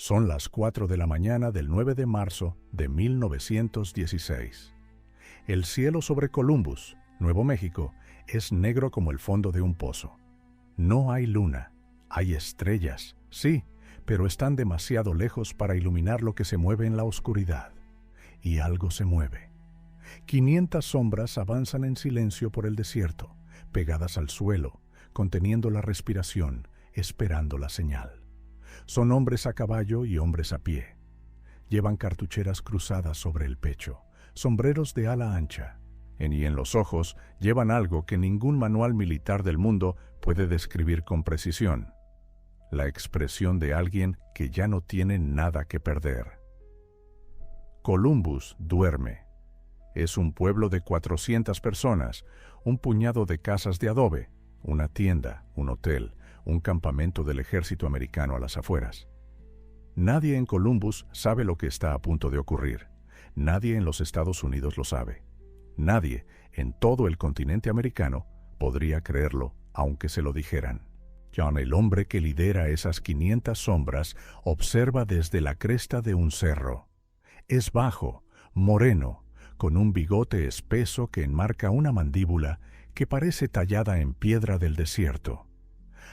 Son las 4 de la mañana del 9 de marzo de 1916. El cielo sobre Columbus, Nuevo México, es negro como el fondo de un pozo. No hay luna, hay estrellas, sí, pero están demasiado lejos para iluminar lo que se mueve en la oscuridad. Y algo se mueve. 500 sombras avanzan en silencio por el desierto, pegadas al suelo, conteniendo la respiración, esperando la señal. Son hombres a caballo y hombres a pie. Llevan cartucheras cruzadas sobre el pecho, sombreros de ala ancha, y en los ojos llevan algo que ningún manual militar del mundo puede describir con precisión: la expresión de alguien que ya no tiene nada que perder. Columbus duerme. Es un pueblo de 400 personas, un puñado de casas de adobe, una tienda, un hotel, un campamento del ejército americano a las afueras. Nadie en Columbus sabe lo que está a punto de ocurrir. Nadie en los Estados Unidos lo sabe. Nadie en todo el continente americano podría creerlo, aunque se lo dijeran. John, el hombre que lidera esas 500 sombras, observa desde la cresta de un cerro. Es bajo, moreno, con un bigote espeso que enmarca una mandíbula que parece tallada en piedra del desierto.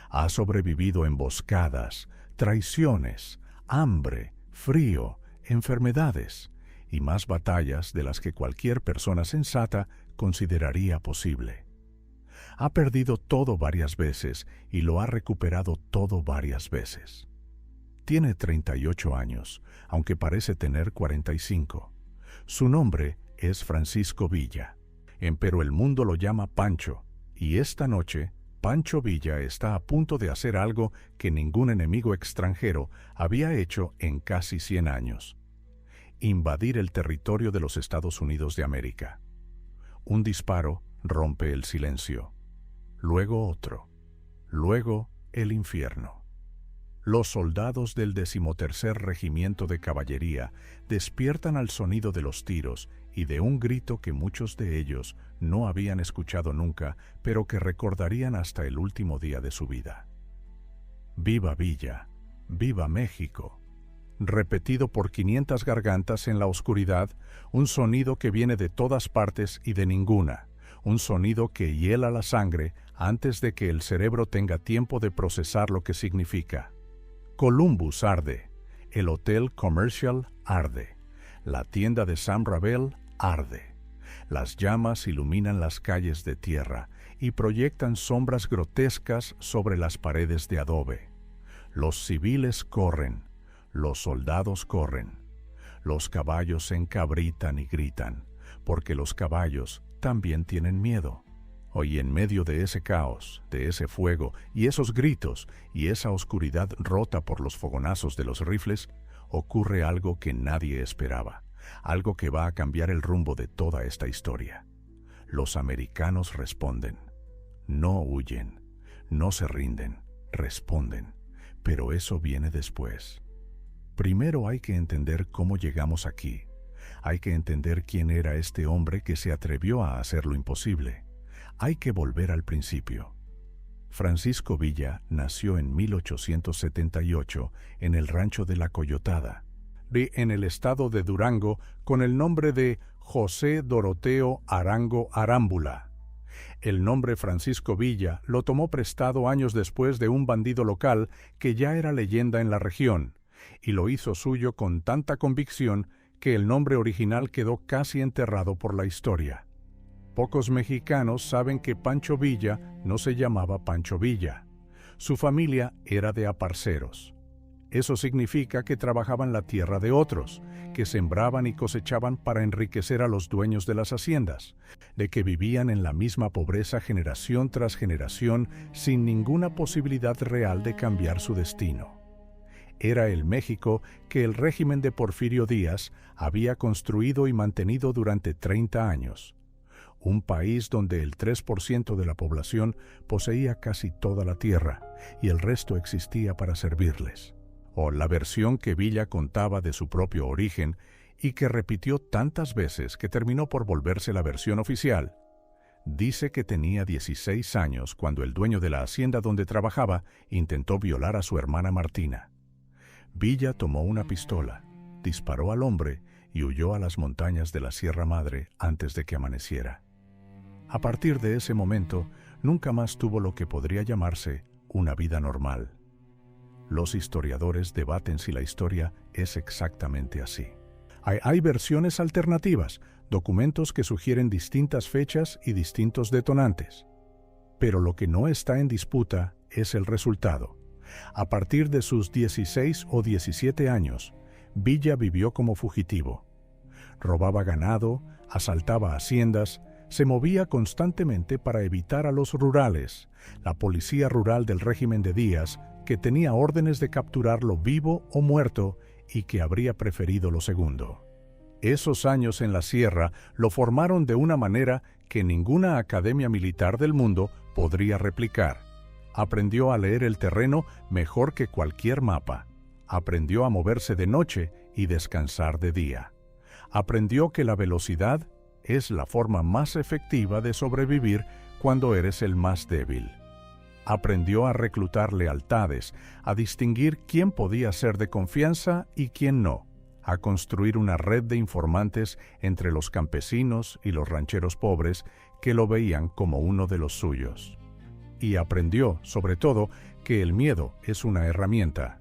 Ha sobrevivido emboscadas, traiciones, hambre, frío, enfermedades y más batallas de las que cualquier persona sensata consideraría posible. Ha perdido todo varias veces y lo ha recuperado todo varias veces. Tiene 38 años, aunque parece tener 45. Su nombre es Francisco Villa, pero el mundo lo llama Pancho, y esta noche Pancho Villa está a punto de hacer algo que ningún enemigo extranjero había hecho en casi 100 años: invadir el territorio de los Estados Unidos de América. Un disparo rompe el silencio, luego otro, luego el infierno. Los soldados del 13º Regimiento de Caballería despiertan al sonido de los tiros y de un grito que muchos de ellos no habían escuchado nunca, pero que recordarían hasta el último día de su vida. ¡Viva Villa! ¡Viva México! Repetido por 500 gargantas en la oscuridad, un sonido que viene de todas partes y de ninguna, un sonido que hiela la sangre antes de que el cerebro tenga tiempo de procesar lo que significa. Columbus arde, el Hotel Commercial arde, la tienda de Sam Ravel arde. Las llamas iluminan las calles de tierra y proyectan sombras grotescas sobre las paredes de adobe. Los civiles corren, los soldados corren, los caballos se encabritan y gritan, porque los caballos también tienen miedo. Hoy, en medio de ese caos, de ese fuego y esos gritos y esa oscuridad rota por los fogonazos de los rifles, ocurre algo que nadie esperaba, algo que va a cambiar el rumbo de toda esta historia. Los americanos responden. No huyen, no se rinden, responden, pero eso viene después. Primero hay que entender cómo llegamos aquí. Hay que entender quién era este hombre que se atrevió a hacer lo imposible. Hay que volver al principio. Francisco Villa nació en 1878 en el rancho de La Coyotada, en el estado de Durango, con el nombre de José Doroteo Arango Arámbula. El nombre Francisco Villa lo tomó prestado años después de un bandido local que ya era leyenda en la región, y lo hizo suyo con tanta convicción que el nombre original quedó casi enterrado por la historia. Pocos mexicanos saben que Pancho Villa no se llamaba Pancho Villa. Su familia era de aparceros. Eso significa que trabajaban la tierra de otros, que sembraban y cosechaban para enriquecer a los dueños de las haciendas, de que vivían en la misma pobreza generación tras generación sin ninguna posibilidad real de cambiar su destino. Era el México que el régimen de Porfirio Díaz había construido y mantenido durante 30 años. Un país donde el 3% de la población poseía casi toda la tierra y el resto existía para servirles. O la versión que Villa contaba de su propio origen y que repitió tantas veces que terminó por volverse la versión oficial, dice que tenía 16 años cuando el dueño de la hacienda donde trabajaba intentó violar a su hermana Martina. Villa tomó una pistola, disparó al hombre y huyó a las montañas de la Sierra Madre antes de que amaneciera. A partir de ese momento, nunca más tuvo lo que podría llamarse una vida normal. Los historiadores debaten si la historia es exactamente así. Hay versiones alternativas, documentos que sugieren distintas fechas y distintos detonantes. Pero lo que no está en disputa es el resultado. A partir de sus 16 o 17 años, Villa vivió como fugitivo. Robaba ganado, asaltaba haciendas, se movía constantemente para evitar a los rurales, la policía rural del régimen de Díaz, que tenía órdenes de capturarlo vivo o muerto y que habría preferido lo segundo. Esos años en la sierra lo formaron de una manera que ninguna academia militar del mundo podría replicar. Aprendió a leer el terreno mejor que cualquier mapa. Aprendió a moverse de noche y descansar de día. Aprendió que la velocidad es la forma más efectiva de sobrevivir cuando eres el más débil. Aprendió a reclutar lealtades, a distinguir quién podía ser de confianza y quién no, a construir una red de informantes entre los campesinos y los rancheros pobres que lo veían como uno de los suyos. Y aprendió, sobre todo, que el miedo es una herramienta,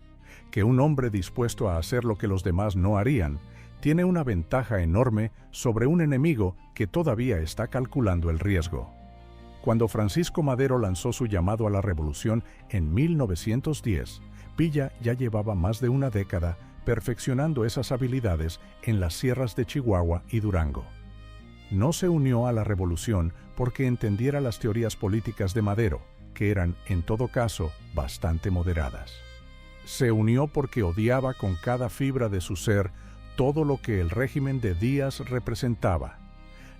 que un hombre dispuesto a hacer lo que los demás no harían tiene una ventaja enorme sobre un enemigo que todavía está calculando el riesgo. Cuando Francisco Madero lanzó su llamado a la revolución en 1910, Villa ya llevaba más de una década perfeccionando esas habilidades en las sierras de Chihuahua y Durango. No se unió a la revolución porque entendiera las teorías políticas de Madero, que eran, en todo caso, bastante moderadas. Se unió porque odiaba con cada fibra de su ser todo lo que el régimen de Díaz representaba: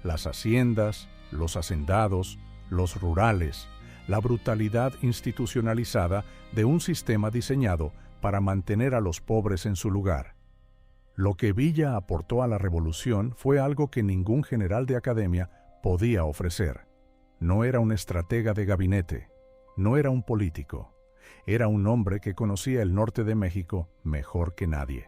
las haciendas, los hacendados, los rurales, la brutalidad institucionalizada de un sistema diseñado para mantener a los pobres en su lugar. Lo que Villa aportó a la revolución fue algo que ningún general de academia podía ofrecer. No era un estratega de gabinete, no era un político, era un hombre que conocía el norte de México mejor que nadie,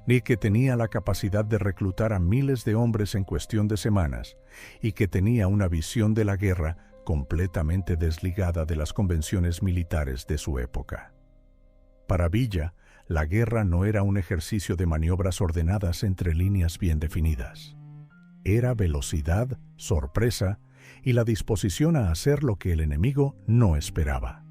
ni que tenía la capacidad de reclutar a miles de hombres en cuestión de semanas, y que tenía una visión de la guerra completamente desligada de las convenciones militares de su época. Para Villa, la guerra no era un ejercicio de maniobras ordenadas entre líneas bien definidas. Era velocidad, sorpresa y la disposición a hacer lo que el enemigo no esperaba.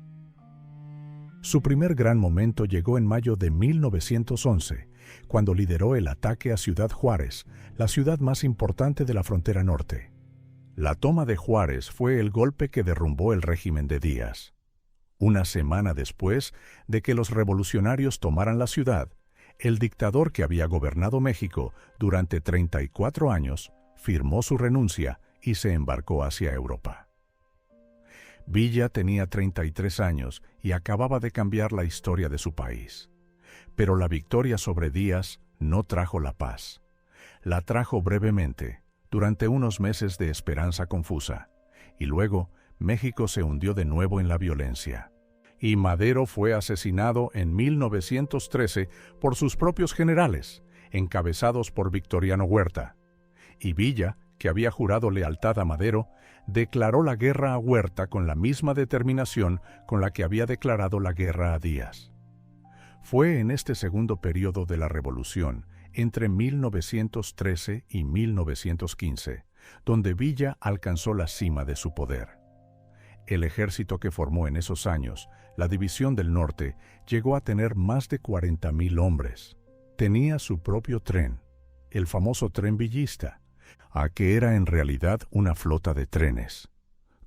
Su primer gran momento llegó en mayo de 1911, cuando lideró el ataque a Ciudad Juárez, la ciudad más importante de la frontera norte. La toma de Juárez fue el golpe que derrumbó el régimen de Díaz. Una semana después de que los revolucionarios tomaran la ciudad, el dictador que había gobernado México durante 34 años firmó su renuncia y se embarcó hacia Europa. Villa tenía 33 años y acababa de cambiar la historia de su país. Pero la victoria sobre Díaz no trajo la paz. La trajo brevemente, durante unos meses de esperanza confusa, y luego México se hundió de nuevo en la violencia. Y Madero fue asesinado en 1913 por sus propios generales, encabezados por Victoriano Huerta. Y Villa, que había jurado lealtad a Madero, declaró la guerra a Huerta con la misma determinación con la que había declarado la guerra a Díaz. Fue en este segundo periodo de la Revolución, entre 1913 y 1915, donde Villa alcanzó la cima de su poder. El ejército que formó en esos años, la División del Norte, llegó a tener más de 40,000 hombres. Tenía su propio tren, el famoso tren villista, que era en realidad una flota de trenes,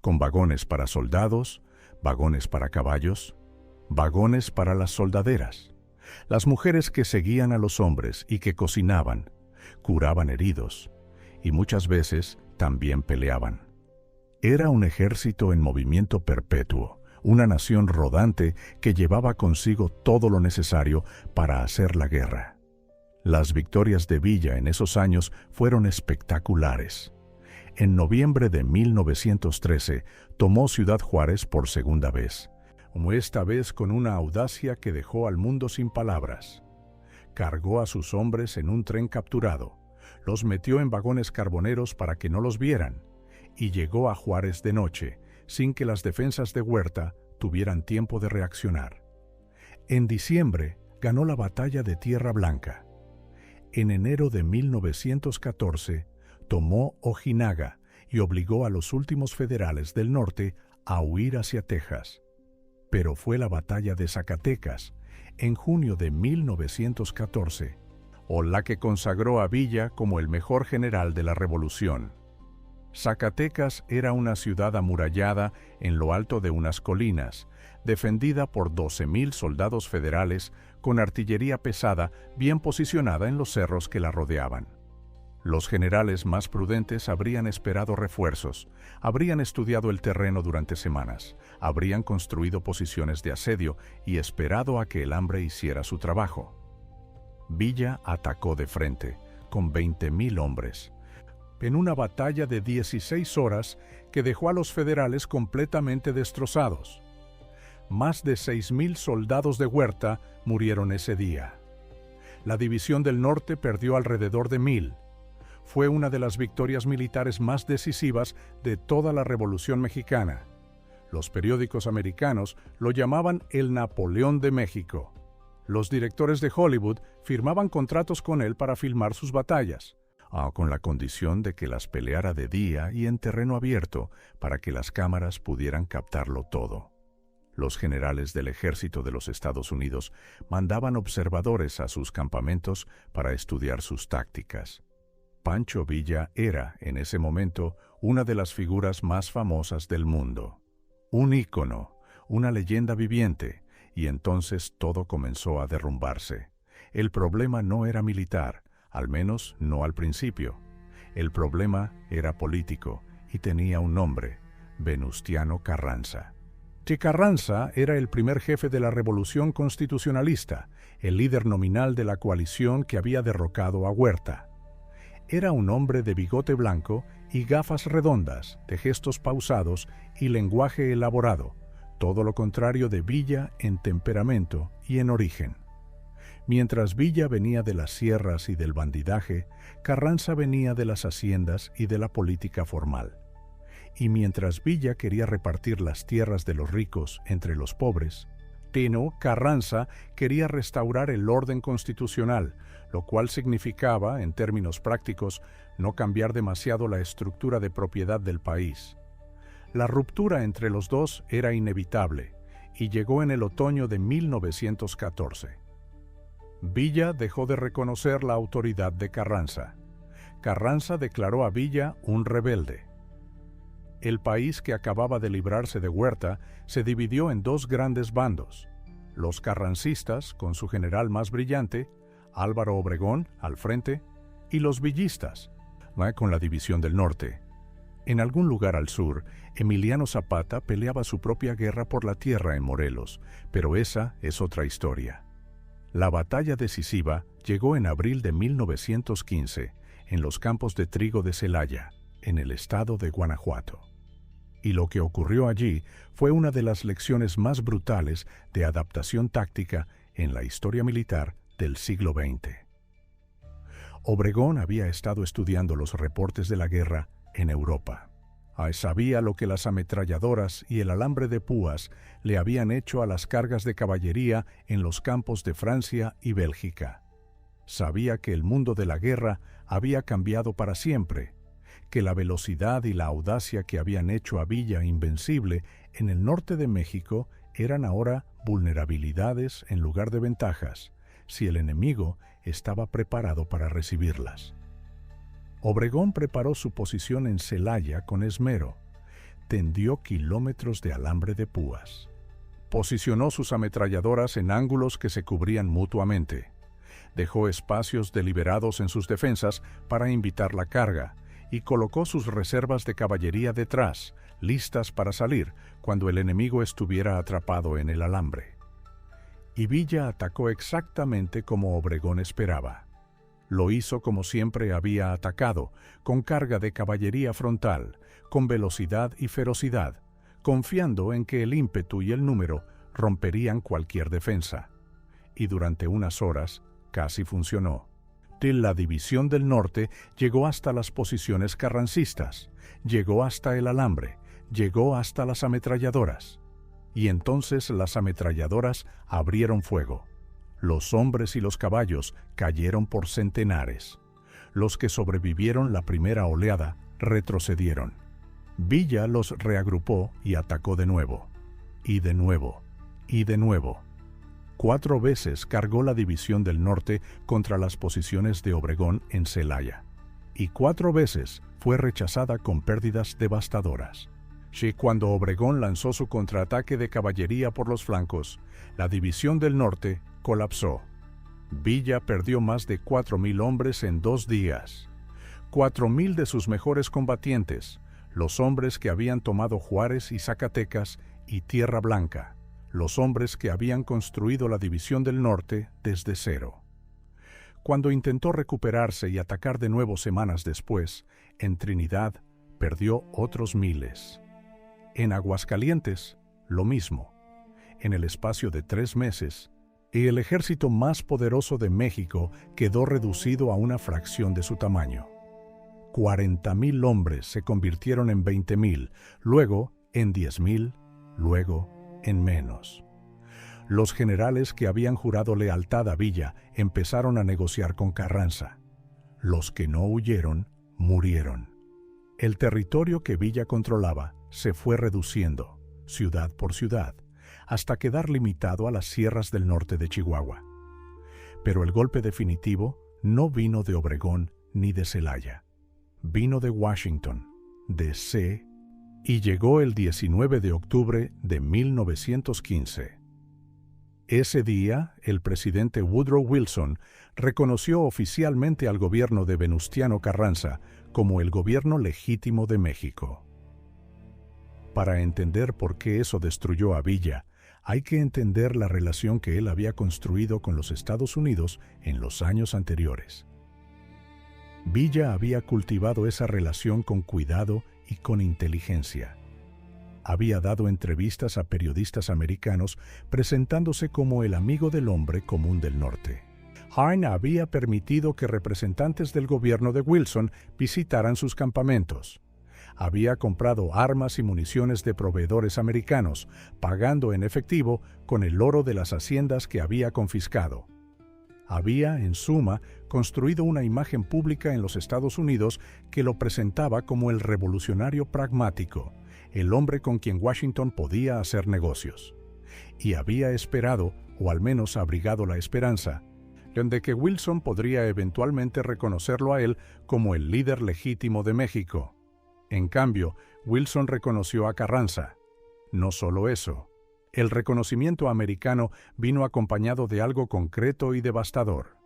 con vagones para soldados, vagones para caballos, vagones para las soldaderas, las mujeres que seguían a los hombres y que cocinaban, curaban heridos, y muchas veces también peleaban. Era un ejército en movimiento perpetuo, una nación rodante que llevaba consigo todo lo necesario para hacer la guerra. Las victorias de Villa en esos años fueron espectaculares. En noviembre de 1913 tomó Ciudad Juárez por segunda vez, esta vez con una audacia que dejó al mundo sin palabras. Cargó a sus hombres en un tren capturado, los metió en vagones carboneros para que no los vieran, y llegó a Juárez de noche, sin que las defensas de Huerta tuvieran tiempo de reaccionar. En diciembre ganó la batalla de Tierra Blanca. En enero de 1914 tomó Ojinaga y obligó a los últimos federales del norte a huir hacia Texas. Pero fue la batalla de Zacatecas, en junio de 1914, la que consagró a Villa como el mejor general de la Revolución. Zacatecas era una ciudad amurallada en lo alto de unas colinas, defendida por 12,000 soldados federales con artillería pesada bien posicionada en los cerros que la rodeaban. Los generales más prudentes habrían esperado refuerzos, habrían estudiado el terreno durante semanas, habrían construido posiciones de asedio y esperado a que el hambre hiciera su trabajo. Villa atacó de frente, con 20,000 hombres, en una batalla de 16 horas que dejó a los federales completamente destrozados. Más de 6,000 soldados de Huerta murieron ese día. La División del Norte perdió alrededor de 1,000. Fue una de las victorias militares más decisivas de toda la Revolución Mexicana. Los periódicos americanos lo llamaban el Napoleón de México. Los directores de Hollywood firmaban contratos con él para filmar sus batallas, con la condición de que las peleara de día y en terreno abierto para que las cámaras pudieran captarlo todo. Los generales del ejército de los Estados Unidos mandaban observadores a sus campamentos para estudiar sus tácticas. Pancho Villa era, en ese momento, una de las figuras más famosas del mundo. Un ícono, una leyenda viviente, y entonces todo comenzó a derrumbarse. El problema no era militar, al menos no al principio. El problema era político y tenía un nombre: Venustiano Carranza. Carranza era el primer jefe de la Revolución Constitucionalista, el líder nominal de la coalición que había derrocado a Huerta. Era un hombre de bigote blanco y gafas redondas, de gestos pausados y lenguaje elaborado, todo lo contrario de Villa en temperamento y en origen. Mientras Villa venía de las sierras y del bandidaje, Carranza venía de las haciendas y de la política formal. Y mientras Villa quería repartir las tierras de los ricos entre los pobres, Carranza quería restaurar el orden constitucional, lo cual significaba, en términos prácticos, no cambiar demasiado la estructura de propiedad del país. La ruptura entre los dos era inevitable y llegó en el otoño de 1914. Villa dejó de reconocer la autoridad de Carranza. Carranza declaró a Villa un rebelde. El país, que acababa de librarse de Huerta, se dividió en dos grandes bandos: los carrancistas, con su general más brillante, Álvaro Obregón, al frente, y los villistas, con la División del Norte. En algún lugar al sur, Emiliano Zapata peleaba su propia guerra por la tierra en Morelos, pero esa es otra historia. La batalla decisiva llegó en abril de 1915, en los campos de trigo de Celaya, en el estado de Guanajuato. Y lo que ocurrió allí fue una de las lecciones más brutales de adaptación táctica en la historia militar del siglo XX. Obregón había estado estudiando los reportes de la guerra en Europa. Sabía lo que las ametralladoras y el alambre de púas le habían hecho a las cargas de caballería en los campos de Francia y Bélgica. Sabía que el mundo de la guerra había cambiado para siempre, que la velocidad y la audacia que habían hecho a Villa invencible en el norte de México eran ahora vulnerabilidades en lugar de ventajas, si el enemigo estaba preparado para recibirlas. Obregón preparó su posición en Celaya con esmero. Tendió kilómetros de alambre de púas. Posicionó sus ametralladoras en ángulos que se cubrían mutuamente. Dejó espacios deliberados en sus defensas para invitar la carga, y colocó sus reservas de caballería detrás, listas para salir cuando el enemigo estuviera atrapado en el alambre. Y Villa atacó exactamente como Obregón esperaba. Lo hizo como siempre había atacado, con carga de caballería frontal, con velocidad y ferocidad, confiando en que el ímpetu y el número romperían cualquier defensa. Y durante unas horas casi funcionó. De la División del Norte llegó hasta las posiciones carrancistas, llegó hasta el alambre, llegó hasta las ametralladoras. Y entonces las ametralladoras abrieron fuego. Los hombres y los caballos cayeron por centenares. Los que sobrevivieron la primera oleada retrocedieron. Villa los reagrupó y atacó de nuevo. Y de nuevo. Y de nuevo. 4 veces cargó la División del Norte contra las posiciones de Obregón en Celaya. Y 4 veces fue rechazada con pérdidas devastadoras. Cuando Obregón lanzó su contraataque de caballería por los flancos, la División del Norte colapsó. Villa perdió más de 4,000 hombres en 2 días. 4,000 de sus mejores combatientes, los hombres que habían tomado Juárez y Zacatecas y Tierra Blanca, los hombres que habían construido la División del Norte desde cero. Cuando intentó recuperarse y atacar de nuevo semanas después, en Trinidad perdió otros miles. En Aguascalientes, lo mismo. En el espacio de 3 meses, el ejército más poderoso de México quedó reducido a una fracción de su tamaño. 40,000 hombres se convirtieron en 20,000, luego en 10,000, luego en menos. Los generales que habían jurado lealtad a Villa empezaron a negociar con Carranza. Los que no huyeron, murieron. El territorio que Villa controlaba se fue reduciendo, ciudad por ciudad, hasta quedar limitado a las sierras del norte de Chihuahua. Pero el golpe definitivo no vino de Obregón ni de Celaya. Vino de Washington, D.C., y llegó el 19 de octubre de 1915. Ese día, el presidente Woodrow Wilson reconoció oficialmente al gobierno de Venustiano Carranza como el gobierno legítimo de México. Para entender por qué eso destruyó a Villa, hay que entender la relación que él había construido con los Estados Unidos en los años anteriores. Villa había cultivado esa relación con cuidado y con inteligencia. Había dado entrevistas a periodistas americanos presentándose como el amigo del hombre común del norte. Hearn había permitido que representantes del gobierno de Wilson visitaran sus campamentos. Había comprado armas y municiones de proveedores americanos, pagando en efectivo con el oro de las haciendas que había confiscado. Había, en suma, construido una imagen pública en los Estados Unidos que lo presentaba como el revolucionario pragmático, el hombre con quien Washington podía hacer negocios. Y había esperado, o al menos abrigado la esperanza, de que Wilson podría eventualmente reconocerlo a él como el líder legítimo de México. En cambio, Wilson reconoció a Carranza. No solo eso. El reconocimiento americano vino acompañado de algo concreto y devastador.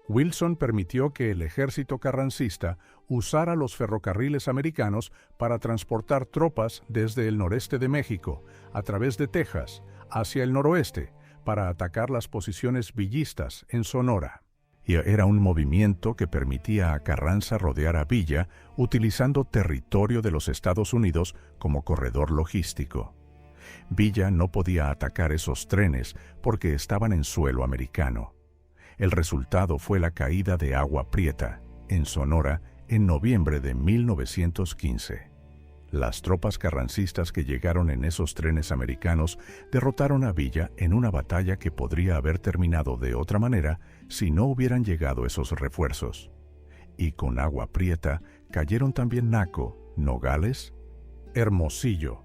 Wilson permitió que el ejército carrancista usara los ferrocarriles americanos para transportar tropas desde el noreste de México, a través de Texas, hacia el noroeste, para atacar las posiciones villistas en Sonora. Y era un movimiento que permitía a Carranza rodear a Villa utilizando territorio de los Estados Unidos como corredor logístico. Villa no podía atacar esos trenes porque estaban en suelo americano. El resultado fue la caída de Agua Prieta, en Sonora, en noviembre de 1915. Las tropas carrancistas que llegaron en esos trenes americanos derrotaron a Villa en una batalla que podría haber terminado de otra manera si no hubieran llegado esos refuerzos. Y con Agua Prieta cayeron también Naco, Nogales, Hermosillo.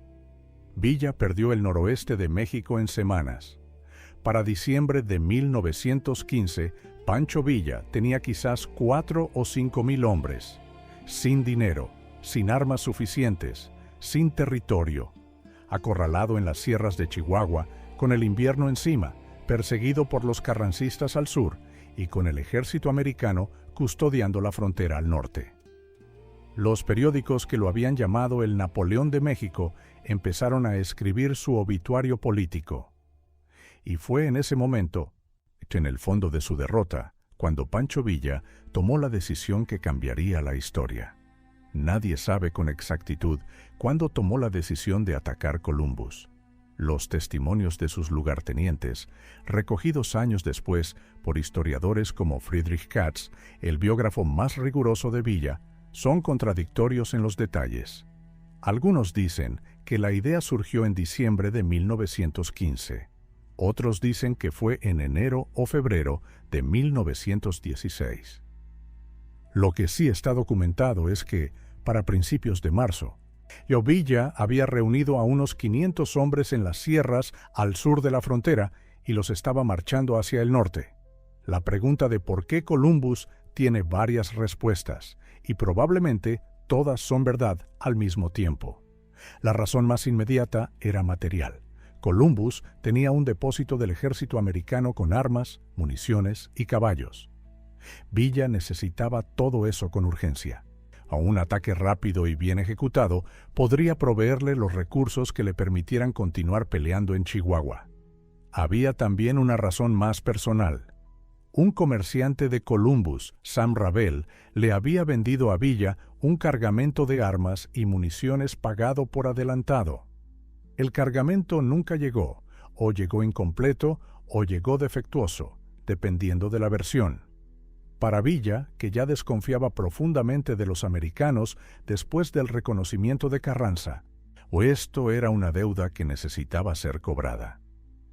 Villa perdió el noroeste de México en semanas. Para diciembre de 1915, Pancho Villa tenía quizás 4 o 5 mil hombres, sin dinero, sin armas suficientes, sin territorio, acorralado en las sierras de Chihuahua, con el invierno encima, perseguido por los carrancistas al sur y con el ejército americano custodiando la frontera al norte. Los periódicos que lo habían llamado el Napoleón de México empezaron a escribir su obituario político. Y fue en ese momento, en el fondo de su derrota, cuando Pancho Villa tomó la decisión que cambiaría la historia. Nadie sabe con exactitud cuándo tomó la decisión de atacar Columbus. Los testimonios de sus lugartenientes, recogidos años después por historiadores como Friedrich Katz, el biógrafo más riguroso de Villa, son contradictorios en los detalles. Algunos dicen que la idea surgió en diciembre de 1915. Otros dicen que fue en enero o febrero de 1916. Lo que sí está documentado es que, para principios de marzo, Villa había reunido a unos 500 hombres en las sierras al sur de la frontera y los estaba marchando hacia el norte. La pregunta de por qué Columbus tiene varias respuestas, y probablemente todas son verdad al mismo tiempo. La razón más inmediata era material. Columbus tenía un depósito del ejército americano con armas, municiones y caballos. Villa necesitaba todo eso con urgencia. A un ataque rápido y bien ejecutado podría proveerle los recursos que le permitieran continuar peleando en Chihuahua. Había también una razón más personal. Un comerciante de Columbus, Sam Ravel, le había vendido a Villa un cargamento de armas y municiones pagado por adelantado. El cargamento nunca llegó, o llegó incompleto, o llegó defectuoso, dependiendo de la versión. Para Villa, que ya desconfiaba profundamente de los americanos después del reconocimiento de Carranza, esto era una deuda que necesitaba ser cobrada.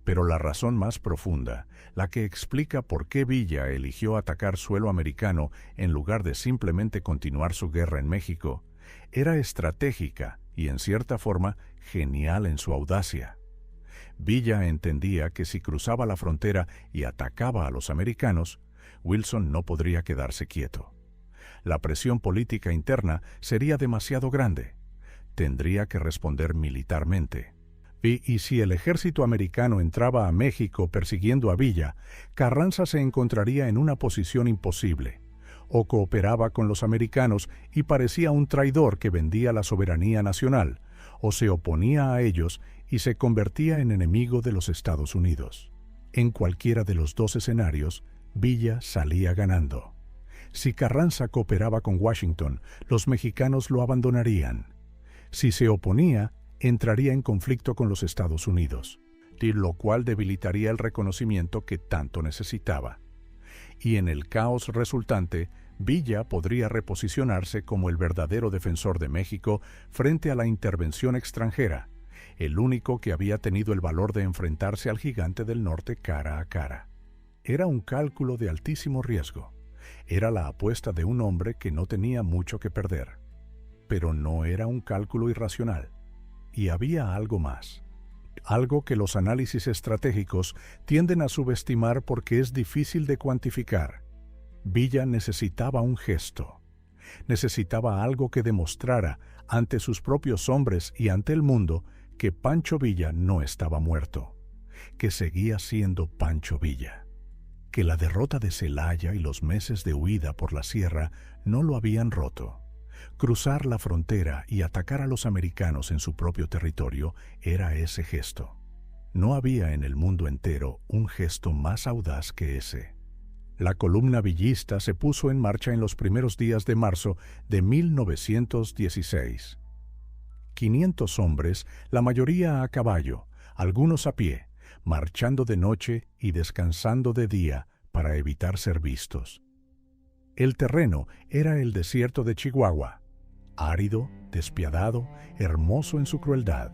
Pero la razón más profunda, la que explica por qué Villa eligió atacar suelo americano en lugar de simplemente continuar su guerra en México, era estratégica y, en cierta forma, genial en su audacia. Villa entendía que si cruzaba la frontera y atacaba a los americanos, Wilson no podría quedarse quieto. La presión política interna sería demasiado grande. Tendría que responder militarmente. Y si el ejército americano entraba a México persiguiendo a Villa, Carranza se encontraría en una posición imposible. O cooperaba con los americanos y parecía un traidor que vendía la soberanía nacional, o se oponía a ellos y se convertía en enemigo de los Estados Unidos. En cualquiera de los dos escenarios, Villa salía ganando. Si Carranza cooperaba con Washington, los mexicanos lo abandonarían. Si se oponía, entraría en conflicto con los Estados Unidos, lo cual debilitaría el reconocimiento que tanto necesitaba. Y en el caos resultante, Villa podría reposicionarse como el verdadero defensor de México frente a la intervención extranjera, el único que había tenido el valor de enfrentarse al gigante del norte cara a cara. Era un cálculo de altísimo riesgo. Era la apuesta de un hombre que no tenía mucho que perder. Pero no era un cálculo irracional. Y había algo más. Algo que los análisis estratégicos tienden a subestimar porque es difícil de cuantificar. Villa necesitaba un gesto. Necesitaba algo que demostrara ante sus propios hombres y ante el mundo que Pancho Villa no estaba muerto, que seguía siendo Pancho Villa, que la derrota de Celaya y los meses de huida por la sierra no lo habían roto. Cruzar la frontera y atacar a los americanos en su propio territorio era ese gesto. No había en el mundo entero un gesto más audaz que ese. La columna villista se puso en marcha en los primeros días de marzo de 1916. 500 hombres, la mayoría a caballo, algunos a pie, marchando de noche y descansando de día para evitar ser vistos. El terreno era el desierto de Chihuahua, árido, despiadado, hermoso en su crueldad.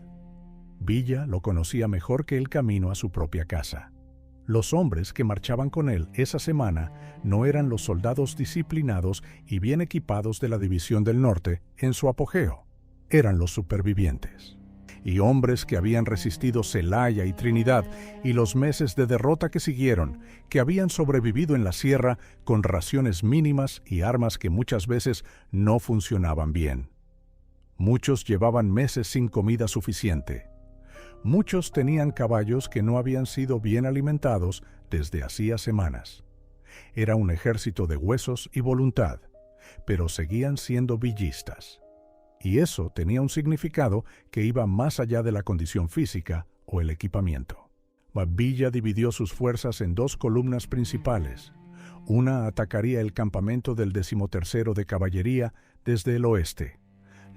Villa lo conocía mejor que el camino a su propia casa. Los hombres que marchaban con él esa semana no eran los soldados disciplinados y bien equipados de la División del Norte en su apogeo. Eran los supervivientes. Y hombres que habían resistido Celaya y Trinidad y los meses de derrota que siguieron, que habían sobrevivido en la sierra con raciones mínimas y armas que muchas veces no funcionaban bien. Muchos llevaban meses sin comida suficiente. Muchos tenían caballos que no habían sido bien alimentados desde hacía semanas. Era un ejército de huesos y voluntad, pero seguían siendo villistas. Y eso tenía un significado que iba más allá de la condición física o el equipamiento. Villa dividió sus fuerzas en dos columnas principales. Una atacaría el campamento del 13º de Caballería desde el oeste.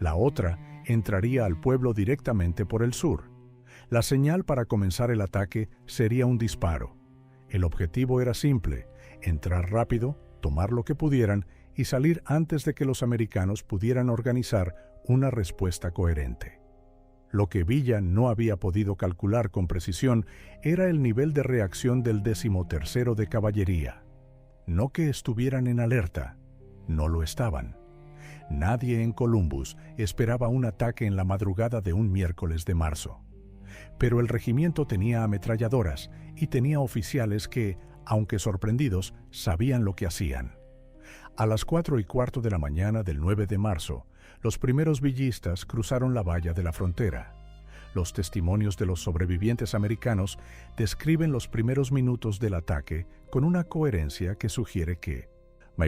La otra entraría al pueblo directamente por el sur. La señal para comenzar el ataque sería un disparo. El objetivo era simple: entrar rápido, tomar lo que pudieran y salir antes de que los americanos pudieran organizar una respuesta coherente. Lo que Villa no había podido calcular con precisión era el nivel de reacción del 13º de Caballería. No que estuvieran en alerta, no lo estaban. Nadie en Columbus esperaba un ataque en la madrugada de un miércoles de marzo. Pero el regimiento tenía ametralladoras y tenía oficiales que, aunque sorprendidos, sabían lo que hacían. A las 4:15 de la mañana del 9 de marzo, los primeros villistas cruzaron la valla de la frontera. Los testimonios de los sobrevivientes americanos describen los primeros minutos del ataque con una coherencia que sugiere que,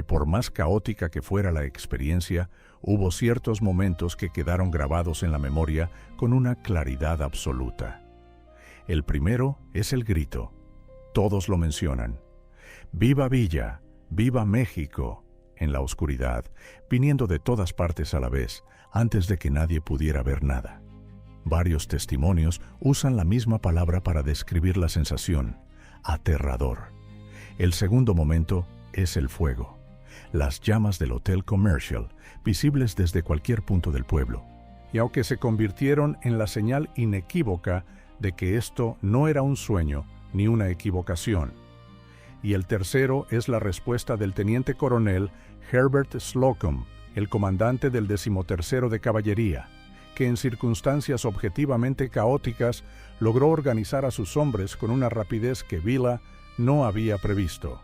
por más caótica que fuera la experiencia, hubo ciertos momentos que quedaron grabados en la memoria con una claridad absoluta. El primero es el grito. Todos lo mencionan. ¡Viva Villa! ¡Viva México! En la oscuridad, viniendo de todas partes a la vez, antes de que nadie pudiera ver nada. Varios testimonios usan la misma palabra para describir la sensación: aterrador. El segundo momento es el fuego. Las llamas del Hotel Commercial, visibles desde cualquier punto del pueblo. Y aunque se convirtieron en la señal inequívoca de que esto no era un sueño ni una equivocación. Y el tercero es la respuesta del teniente coronel Herbert Slocum, el comandante del 13º de Caballería, que en circunstancias objetivamente caóticas logró organizar a sus hombres con una rapidez que Villa no había previsto.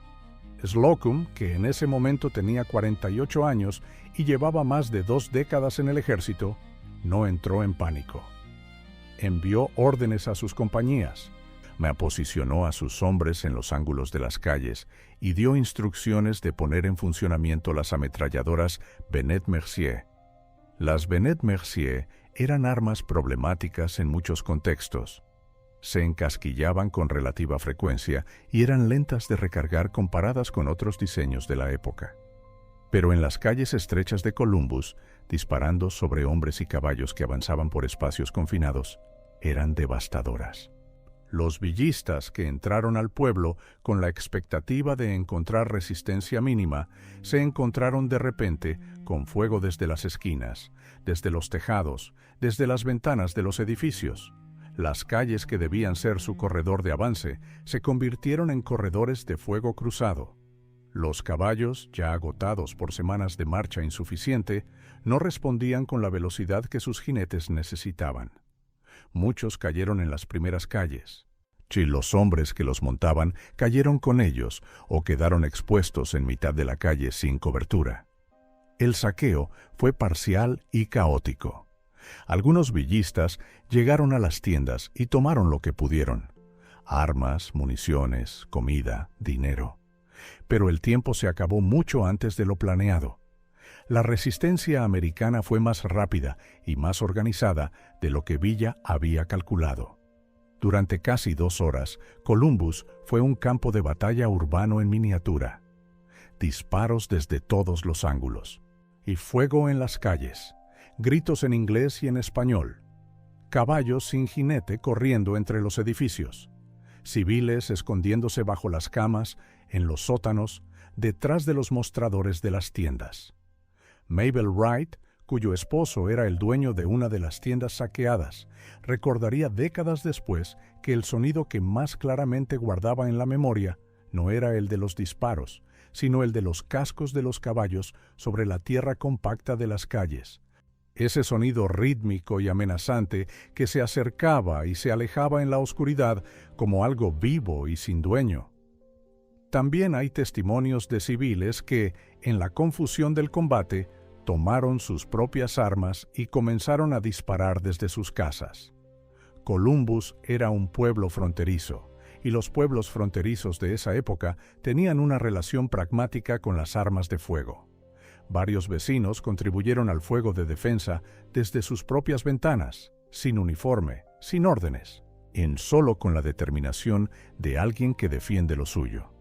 Slocum, que en ese momento tenía 48 años y llevaba más de 2 décadas en el ejército, no entró en pánico. Envió órdenes a sus compañías, aposicionó a sus hombres en los ángulos de las calles y dio instrucciones de poner en funcionamiento las ametralladoras Bennett Mercier. Las Bennett Mercier eran armas problemáticas en muchos contextos. Se encasquillaban con relativa frecuencia y eran lentas de recargar comparadas con otros diseños de la época. Pero en las calles estrechas de Columbus, disparando sobre hombres y caballos que avanzaban por espacios confinados, eran devastadoras. Los villistas que entraron al pueblo con la expectativa de encontrar resistencia mínima, se encontraron de repente con fuego desde las esquinas, desde los tejados, desde las ventanas de los edificios. Las calles que debían ser su corredor de avance se convirtieron en corredores de fuego cruzado. Los caballos, ya agotados por semanas de marcha insuficiente, no respondían con la velocidad que sus jinetes necesitaban. Muchos cayeron en las primeras calles. Y los hombres que los montaban cayeron con ellos o quedaron expuestos en mitad de la calle sin cobertura. El saqueo fue parcial y caótico. Algunos villistas llegaron a las tiendas y tomaron lo que pudieron: armas, municiones, comida, dinero. Pero el tiempo se acabó mucho antes de lo planeado. La resistencia americana fue más rápida y más organizada de lo que Villa había calculado. Durante casi 2 horas, Columbus fue un campo de batalla urbano en miniatura. Disparos desde todos los ángulos. Y fuego en las calles. Gritos en inglés y en español. Caballos sin jinete corriendo entre los edificios. Civiles escondiéndose bajo las camas, en los sótanos, detrás de los mostradores de las tiendas. Mabel Wright, cuyo esposo era el dueño de una de las tiendas saqueadas, recordaría décadas después que el sonido que más claramente guardaba en la memoria no era el de los disparos, sino el de los cascos de los caballos sobre la tierra compacta de las calles. Ese sonido rítmico y amenazante que se acercaba y se alejaba en la oscuridad como algo vivo y sin dueño. También hay testimonios de civiles que, en la confusión del combate, tomaron sus propias armas y comenzaron a disparar desde sus casas. Columbus era un pueblo fronterizo, y los pueblos fronterizos de esa época tenían una relación pragmática con las armas de fuego. Varios vecinos contribuyeron al fuego de defensa desde sus propias ventanas, sin uniforme, sin órdenes, solo con la determinación de alguien que defiende lo suyo.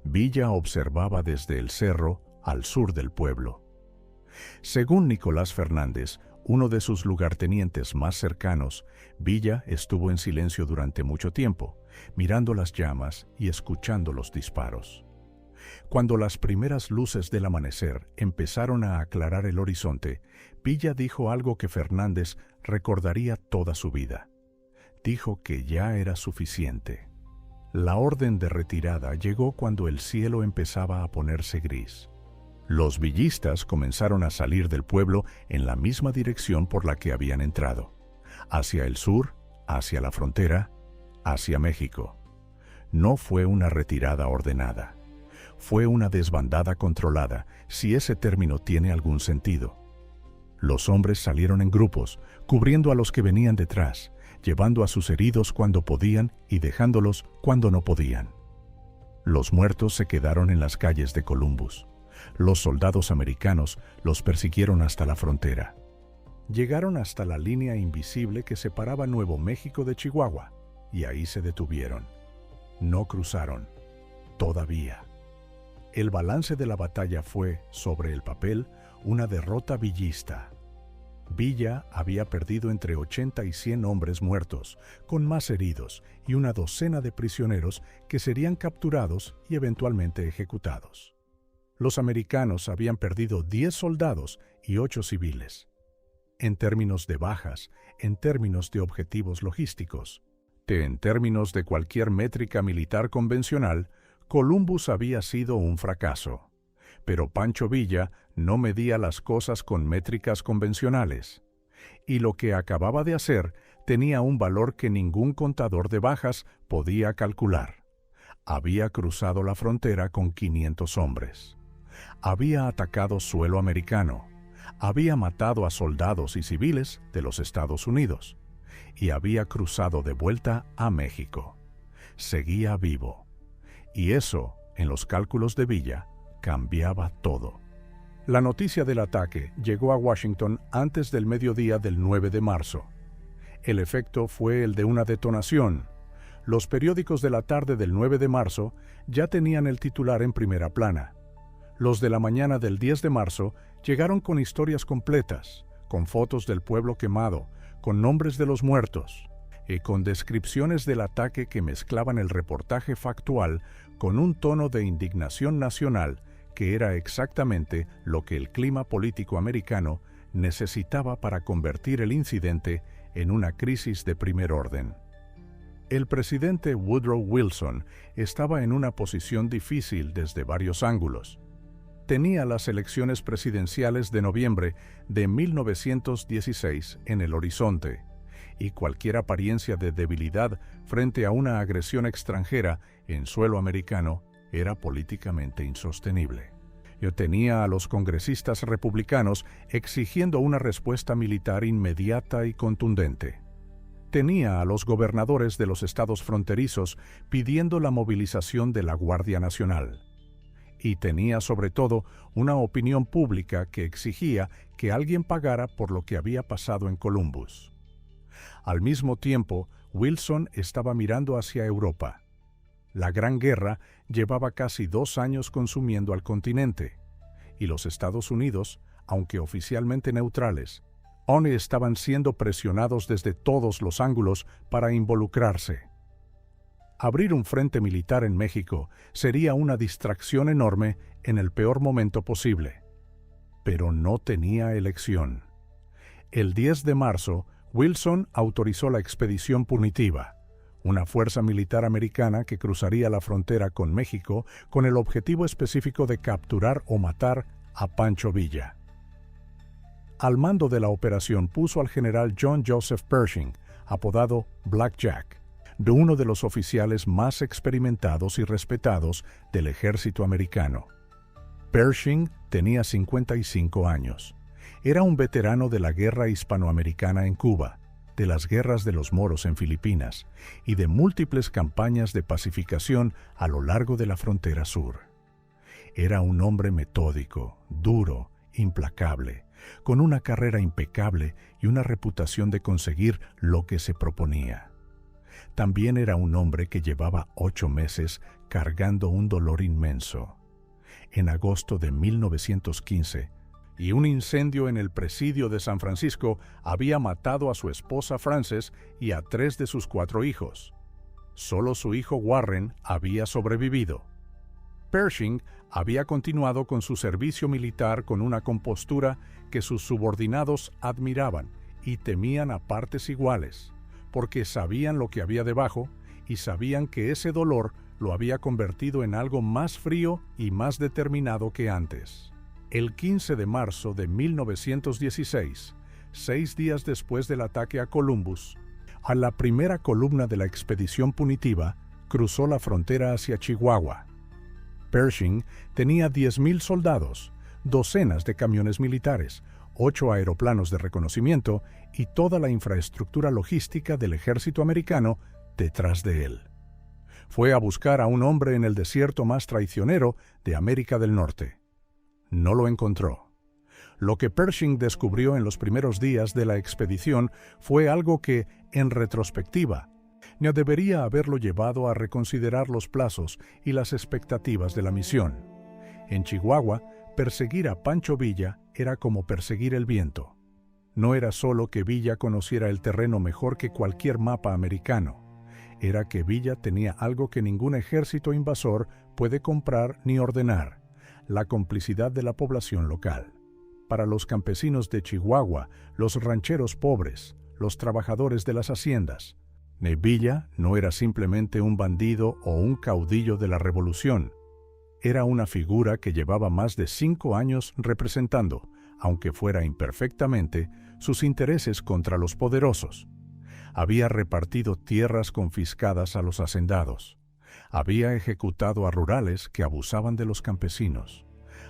Villa observaba desde el cerro al sur del pueblo. Según Nicolás Fernández, uno de sus lugartenientes más cercanos, Villa estuvo en silencio durante mucho tiempo, mirando las llamas y escuchando los disparos. Cuando las primeras luces del amanecer empezaron a aclarar el horizonte, Villa dijo algo que Fernández recordaría toda su vida. Dijo que ya era suficiente. La orden de retirada llegó cuando el cielo empezaba a ponerse gris. Los villistas comenzaron a salir del pueblo en la misma dirección por la que habían entrado, hacia el sur, hacia la frontera, hacia México. No fue una retirada ordenada. Fue una desbandada controlada, si ese término tiene algún sentido. Los hombres salieron en grupos, cubriendo a los que venían detrás, llevando a sus heridos cuando podían y dejándolos cuando no podían. Los muertos se quedaron en las calles de Columbus. Los soldados americanos los persiguieron hasta la frontera. Llegaron hasta la línea invisible que separaba Nuevo México de Chihuahua, y ahí se detuvieron. No cruzaron. Todavía. El balance de la batalla fue, sobre el papel, una derrota villista. Villa había perdido entre 80 y 100 hombres muertos, con más heridos y una docena de prisioneros que serían capturados y eventualmente ejecutados. Los americanos habían perdido 10 soldados y 8 civiles. En términos de bajas, en términos de objetivos logísticos, en términos de cualquier métrica militar convencional, Columbus había sido un fracaso. Pero Pancho Villa no medía las cosas con métricas convencionales. Y lo que acababa de hacer tenía un valor que ningún contador de bajas podía calcular. Había cruzado la frontera con 500 hombres. Había atacado suelo americano. Había matado a soldados y civiles de los Estados Unidos. Y había cruzado de vuelta a México. Seguía vivo. Y eso, en los cálculos de Villa, cambiaba todo. La noticia del ataque llegó a Washington antes del mediodía del 9 de marzo. El efecto fue el de una detonación. Los periódicos de la tarde del 9 de marzo ya tenían el titular en primera plana. Los de la mañana del 10 de marzo llegaron con historias completas, con fotos del pueblo quemado, con nombres de los muertos, y con descripciones del ataque que mezclaban el reportaje factual con un tono de indignación nacional que era exactamente lo que el clima político americano necesitaba para convertir el incidente en una crisis de primer orden. El presidente Woodrow Wilson estaba en una posición difícil desde varios ángulos. Tenía las elecciones presidenciales de noviembre de 1916 en el horizonte, y cualquier apariencia de debilidad frente a una agresión extranjera en suelo americano era políticamente insostenible. Yo tenía a los congresistas republicanos exigiendo una respuesta militar inmediata y contundente. Tenía a los gobernadores de los estados fronterizos pidiendo la movilización de la Guardia Nacional. Y tenía sobre todo una opinión pública que exigía que alguien pagara por lo que había pasado en Columbus. Al mismo tiempo, Wilson estaba mirando hacia Europa. La Gran Guerra llevaba casi 2 años consumiendo al continente, y los Estados Unidos, aunque oficialmente neutrales, aún estaban siendo presionados desde todos los ángulos para involucrarse. Abrir un frente militar en México sería una distracción enorme en el peor momento posible. Pero no tenía elección. El 10 de marzo, Wilson autorizó la expedición punitiva, una fuerza militar americana que cruzaría la frontera con México con el objetivo específico de capturar o matar a Pancho Villa. Al mando de la operación puso al general John Joseph Pershing, apodado Black Jack, de uno de los oficiales más experimentados y respetados del ejército americano. Pershing tenía 55 años. Era un veterano de la guerra hispanoamericana en Cuba, de las guerras de los moros en Filipinas y de múltiples campañas de pacificación a lo largo de la frontera sur. Era un hombre metódico, duro, implacable, con una carrera impecable y una reputación de conseguir lo que se proponía. También era un hombre que llevaba 8 meses cargando un dolor inmenso. En agosto de 1915, y un incendio en el presidio de San Francisco había matado a su esposa Frances y a 3 de sus 4 hijos. Solo su hijo Warren había sobrevivido. Pershing había continuado con su servicio militar con una compostura que sus subordinados admiraban y temían a partes iguales, porque sabían lo que había debajo y sabían que ese dolor lo había convertido en algo más frío y más determinado que antes. El 15 de marzo de 1916, 6 días después del ataque a Columbus, a la primera columna de la expedición punitiva cruzó la frontera hacia Chihuahua. Pershing tenía 10,000 soldados, docenas de camiones militares, 8 aeroplanos de reconocimiento y toda la infraestructura logística del ejército americano detrás de él. Fue a buscar a un hombre en el desierto más traicionero de América del Norte. No lo encontró. Lo que Pershing descubrió en los primeros días de la expedición fue algo que, en retrospectiva, no debería haberlo llevado a reconsiderar los plazos y las expectativas de la misión. En Chihuahua, perseguir a Pancho Villa era como perseguir el viento. No era solo que Villa conociera el terreno mejor que cualquier mapa americano. Era que Villa tenía algo que ningún ejército invasor puede comprar ni ordenar: la complicidad de la población local. Para los campesinos de Chihuahua, los rancheros pobres, los trabajadores de las haciendas, Villa no era simplemente un bandido o un caudillo de la revolución. Era una figura que llevaba más de 5 años representando, aunque fuera imperfectamente, sus intereses contra los poderosos. Había repartido tierras confiscadas a los hacendados. Había ejecutado a rurales que abusaban de los campesinos.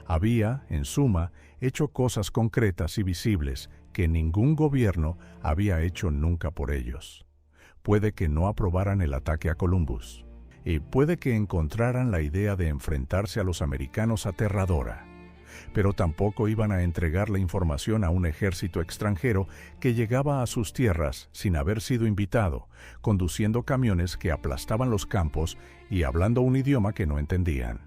Había, en suma, hecho cosas concretas y visibles que ningún gobierno había hecho nunca por ellos. Puede que no aprobaran el ataque a Columbus, y puede que encontraran la idea de enfrentarse a los americanos aterradora, pero tampoco iban a entregar la información a un ejército extranjero que llegaba a sus tierras sin haber sido invitado, conduciendo camiones que aplastaban los campos y hablando un idioma que no entendían.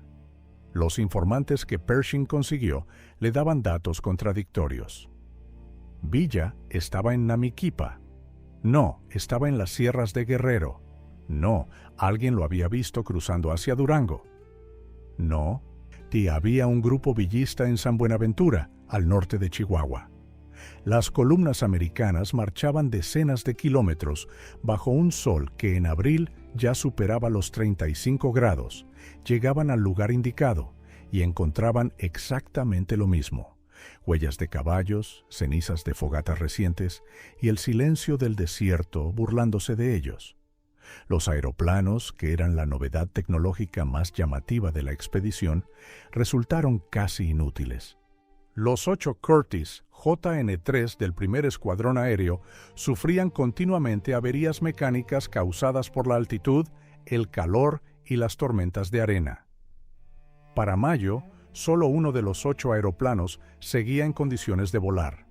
Los informantes que Pershing consiguió le daban datos contradictorios. Villa estaba en Namiquipa. No, estaba en las sierras de Guerrero. No, alguien lo había visto cruzando hacia Durango. No, había un grupo villista en San Buenaventura, al norte de Chihuahua. Las columnas americanas marchaban decenas de kilómetros bajo un sol que en abril ya superaba los 35 grados. Llegaban al lugar indicado y encontraban exactamente lo mismo: huellas de caballos, cenizas de fogatas recientes y el silencio del desierto burlándose de ellos. Los aeroplanos, que eran la novedad tecnológica más llamativa de la expedición, resultaron casi inútiles. Los 8 Curtiss JN-3 del primer escuadrón aéreo sufrían continuamente averías mecánicas causadas por la altitud, el calor y las tormentas de arena. Para mayo, solo uno de los 8 aeroplanos seguía en condiciones de volar.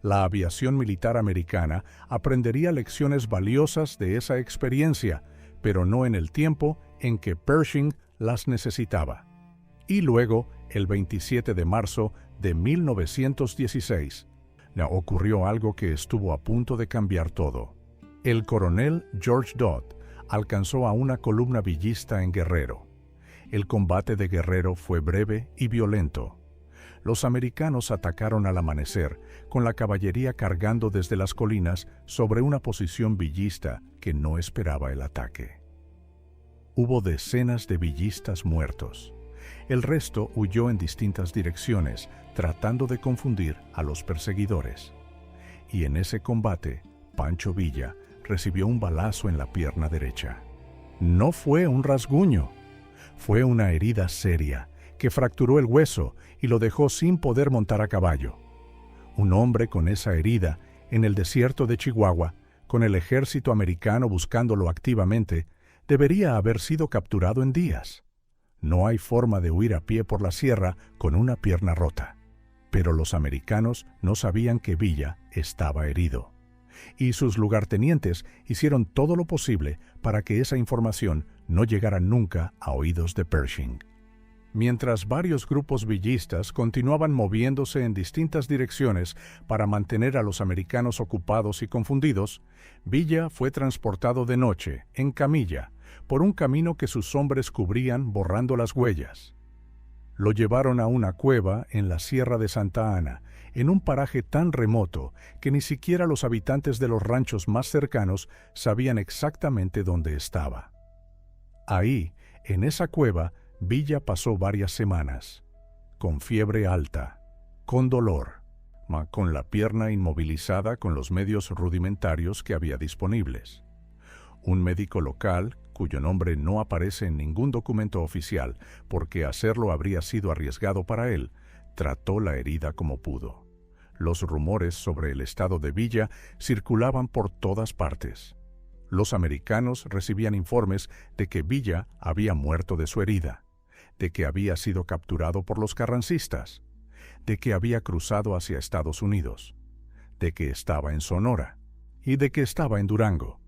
La aviación militar americana aprendería lecciones valiosas de esa experiencia, pero no en el tiempo en que Pershing las necesitaba. Y luego, el 27 de marzo de 1916, ocurrió algo que estuvo a punto de cambiar todo. El coronel George Dodd alcanzó a una columna villista en Guerrero. El combate de Guerrero fue breve y violento. Los americanos atacaron al amanecer, con la caballería cargando desde las colinas sobre una posición villista que no esperaba el ataque. Hubo decenas de villistas muertos. El resto huyó en distintas direcciones, tratando de confundir a los perseguidores. Y en ese combate, Pancho Villa recibió un balazo en la pierna derecha. No fue un rasguño, fue una herida seria que fracturó el hueso y lo dejó sin poder montar a caballo. Un hombre con esa herida, en el desierto de Chihuahua, con el ejército americano buscándolo activamente, debería haber sido capturado en días. No hay forma de huir a pie por la sierra con una pierna rota. Pero los americanos no sabían que Villa estaba herido. Y sus lugartenientes hicieron todo lo posible para que esa información no llegara nunca a oídos de Pershing. Mientras varios grupos villistas continuaban moviéndose en distintas direcciones para mantener a los americanos ocupados y confundidos, Villa fue transportado de noche, en camilla, por un camino que sus hombres cubrían borrando las huellas. Lo llevaron a una cueva en la Sierra de Santa Ana, en un paraje tan remoto que ni siquiera los habitantes de los ranchos más cercanos sabían exactamente dónde estaba. Ahí, en esa cueva, Villa pasó varias semanas, con fiebre alta, con dolor, con la pierna inmovilizada con los medios rudimentarios que había disponibles. Un médico local, cuyo nombre no aparece en ningún documento oficial porque hacerlo habría sido arriesgado para él, trató la herida como pudo. Los rumores sobre el estado de Villa circulaban por todas partes. Los americanos recibían informes de que Villa había muerto de su herida, de que había sido capturado por los carrancistas, de que había cruzado hacia Estados Unidos, de que estaba en Sonora y de que estaba en Durango.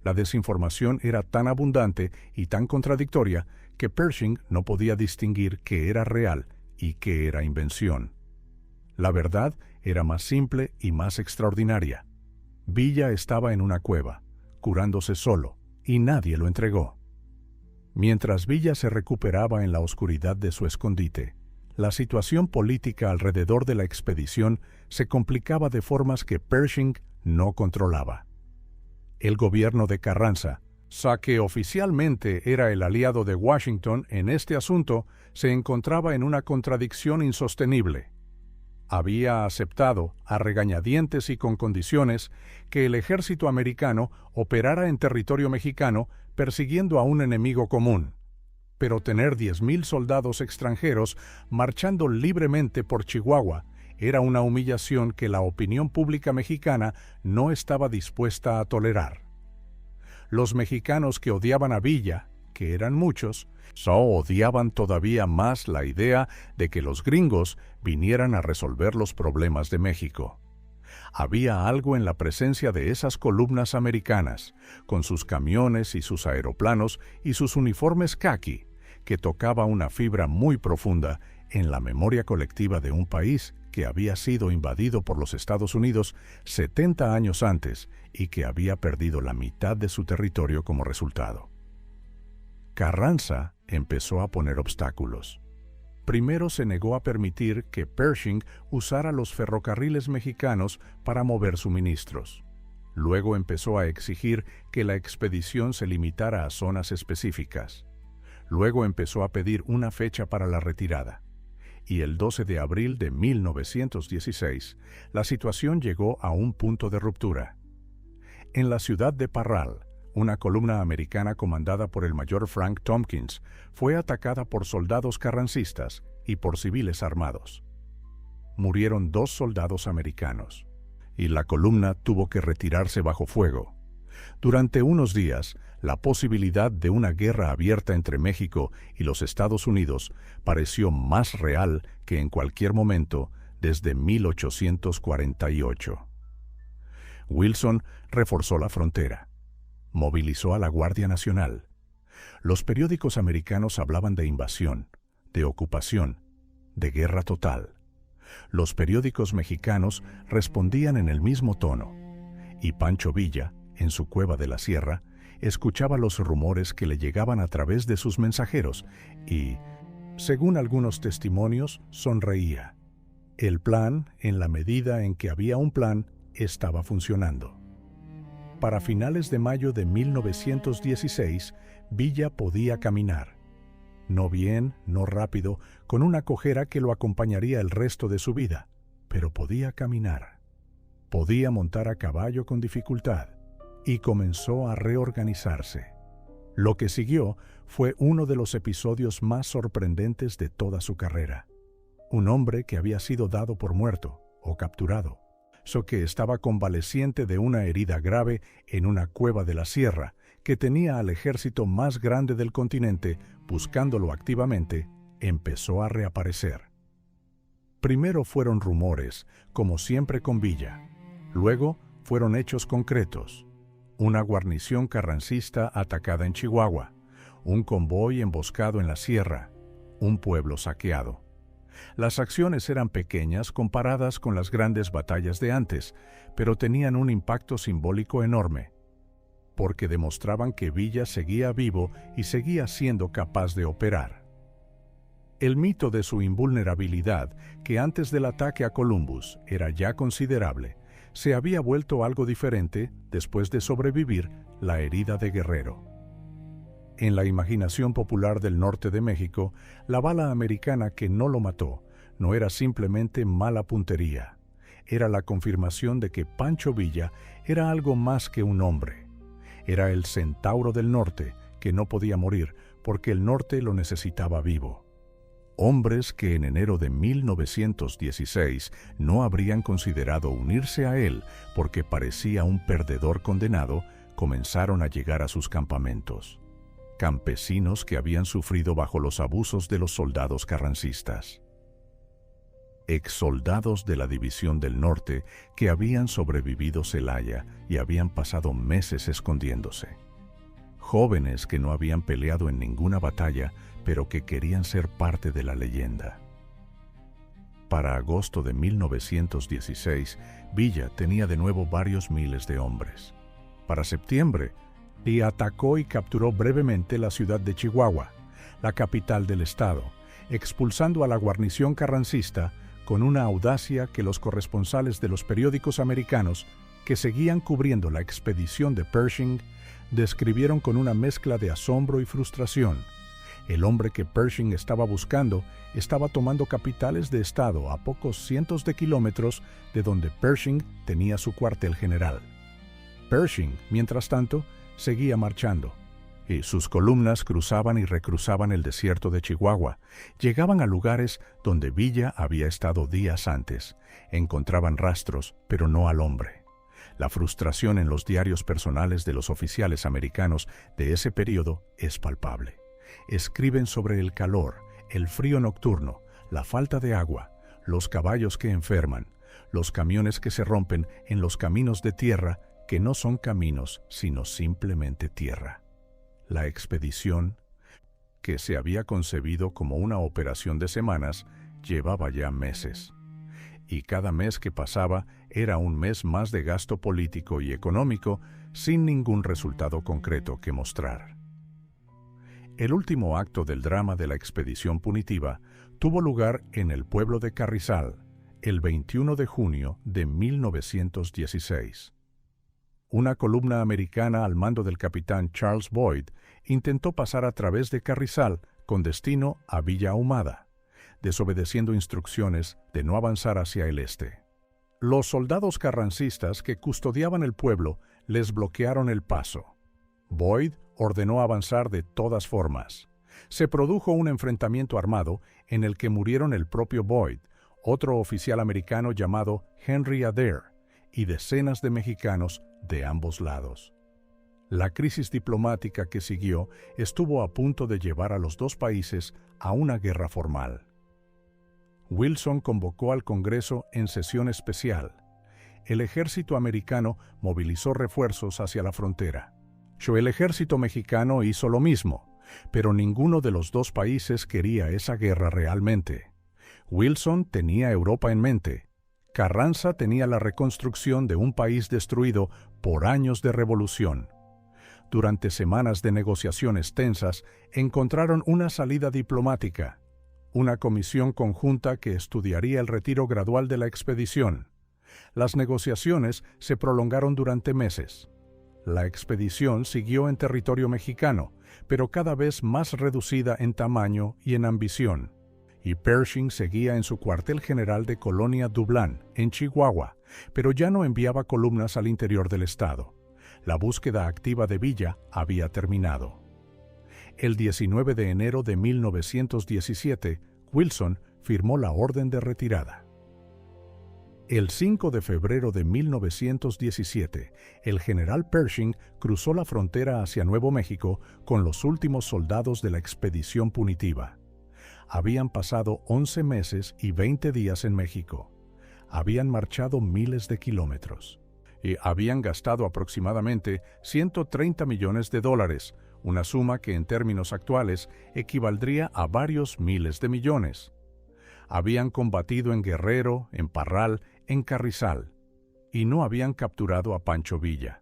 La desinformación era tan abundante y tan contradictoria que Pershing no podía distinguir qué era real y qué era invención. La verdad era más simple y más extraordinaria. Villa estaba en una cueva, curándose solo, y nadie lo entregó. Mientras Villa se recuperaba en la oscuridad de su escondite, la situación política alrededor de la expedición se complicaba de formas que Pershing no controlaba. El gobierno de Carranza, que oficialmente era el aliado de Washington en este asunto, se encontraba en una contradicción insostenible. Había aceptado, a regañadientes y con condiciones, que el ejército americano operara en territorio mexicano persiguiendo a un enemigo común. Pero tener 10,000 soldados extranjeros marchando libremente por Chihuahua era una humillación que la opinión pública mexicana no estaba dispuesta a tolerar. Los mexicanos que odiaban a Villa, que eran muchos, odiaban todavía más la idea de que los gringos vinieran a resolver los problemas de México. Había algo en la presencia de esas columnas americanas, con sus camiones y sus aeroplanos y sus uniformes caqui, que tocaba una fibra muy profunda en la memoria colectiva de un país que había sido invadido por los Estados Unidos 70 años antes y que había perdido la mitad de su territorio como resultado. Carranza empezó a poner obstáculos. Primero se negó a permitir que Pershing usara los ferrocarriles mexicanos para mover suministros. Luego empezó a exigir que la expedición se limitara a zonas específicas. Luego empezó a pedir una fecha para la retirada. Y el 12 de abril de 1916, la situación llegó a un punto de ruptura. En la ciudad de Parral, una columna americana comandada por el mayor Frank Tompkins fue atacada por soldados carrancistas y por civiles armados. Murieron 2 soldados americanos, y la columna tuvo que retirarse bajo fuego. Durante unos días, la posibilidad de una guerra abierta entre México y los Estados Unidos pareció más real que en cualquier momento desde 1848. Wilson reforzó la frontera. Movilizó a la Guardia Nacional. Los periódicos americanos hablaban de invasión, de ocupación, de guerra total. Los periódicos mexicanos respondían en el mismo tono, y Pancho Villa, en su cueva de la sierra, escuchaba los rumores que le llegaban a través de sus mensajeros y, según algunos testimonios, sonreía. El plan, en la medida en que había un plan, estaba funcionando. Para finales de mayo de 1916, Villa podía caminar. No bien, no rápido, con una cojera que lo acompañaría el resto de su vida, pero podía caminar. Podía montar a caballo con dificultad, y comenzó a reorganizarse. Lo que siguió fue uno de los episodios más sorprendentes de toda su carrera. Un hombre que había sido dado por muerto o capturado, que estaba convaleciente de una herida grave en una cueva de la sierra, que tenía al ejército más grande del continente buscándolo activamente, empezó a reaparecer. Primero fueron rumores, como siempre con Villa. Luego fueron hechos concretos. Una guarnición carrancista atacada en Chihuahua, un convoy emboscado en la sierra, un pueblo saqueado. Las acciones eran pequeñas comparadas con las grandes batallas de antes, pero tenían un impacto simbólico enorme, porque demostraban que Villa seguía vivo y seguía siendo capaz de operar. El mito de su invulnerabilidad, que antes del ataque a Columbus era ya considerable, se había vuelto algo diferente después de sobrevivir la herida de Guerrero. En la imaginación popular del norte de México, la bala americana que no lo mató no era simplemente mala puntería. Era la confirmación de que Pancho Villa era algo más que un hombre. Era el centauro del norte que no podía morir porque el norte lo necesitaba vivo. Hombres que en enero de 1916 no habrían considerado unirse a él porque parecía un perdedor condenado, comenzaron a llegar a sus campamentos. Campesinos que habían sufrido bajo los abusos de los soldados carrancistas. Exsoldados de la División del Norte que habían sobrevivido Celaya y habían pasado meses escondiéndose. Jóvenes que no habían peleado en ninguna batalla, pero que querían ser parte de la leyenda. Para agosto de 1916, Villa tenía de nuevo varios miles de hombres. Para septiembre, atacó y capturó brevemente la ciudad de Chihuahua, la capital del estado, expulsando a la guarnición carrancista con una audacia que los corresponsales de los periódicos americanos que seguían cubriendo la expedición de Pershing describieron con una mezcla de asombro y frustración. El hombre que Pershing estaba buscando estaba tomando capitales de estado a pocos cientos de kilómetros de donde Pershing tenía su cuartel general. Pershing, mientras tanto, seguía marchando, y sus columnas cruzaban y recruzaban el desierto de Chihuahua, llegaban a lugares donde Villa había estado días antes, encontraban rastros, pero no al hombre. La frustración en los diarios personales de los oficiales americanos de ese periodo es palpable. Escriben sobre el calor, el frío nocturno, la falta de agua, los caballos que enferman, los camiones que se rompen en los caminos de tierra que no son caminos, sino simplemente tierra. La expedición, que se había concebido como una operación de semanas, llevaba ya meses. Y cada mes que pasaba era un mes más de gasto político y económico sin ningún resultado concreto que mostrar. El último acto del drama de la expedición punitiva tuvo lugar en el pueblo de Carrizal, el 21 de junio de 1916. Una columna americana al mando del capitán Charles Boyd intentó pasar a través de Carrizal con destino a Villa Ahumada, desobedeciendo instrucciones de no avanzar hacia el este. Los soldados carrancistas que custodiaban el pueblo les bloquearon el paso. Boyd ordenó avanzar de todas formas. Se produjo un enfrentamiento armado en el que murieron el propio Boyd, otro oficial americano llamado Henry Adair, y decenas de mexicanos de ambos lados. La crisis diplomática que siguió estuvo a punto de llevar a los dos países a una guerra formal. Wilson convocó al Congreso en sesión especial. El ejército americano movilizó refuerzos hacia la frontera. El ejército mexicano hizo lo mismo, pero ninguno de los dos países quería esa guerra realmente. Wilson tenía Europa en mente. Carranza tenía la reconstrucción de un país destruido por años de revolución. Durante semanas de negociaciones tensas, encontraron una salida diplomática, una comisión conjunta que estudiaría el retiro gradual de la expedición. Las negociaciones se prolongaron durante meses. La expedición siguió en territorio mexicano, pero cada vez más reducida en tamaño y en ambición. Y Pershing seguía en su cuartel general de Colonia Dublán, en Chihuahua, pero ya no enviaba columnas al interior del estado. La búsqueda activa de Villa había terminado. El 19 de enero de 1917, Wilson firmó la orden de retirada. El 5 de febrero de 1917, el general Pershing cruzó la frontera hacia Nuevo México con los últimos soldados de la expedición punitiva. Habían pasado 11 meses y 20 días en México. Habían marchado miles de kilómetros y habían gastado aproximadamente $130 millones, una suma que en términos actuales equivaldría a varios miles de millones. Habían combatido en Guerrero, en Parral, en Carrizal, y no habían capturado a Pancho Villa.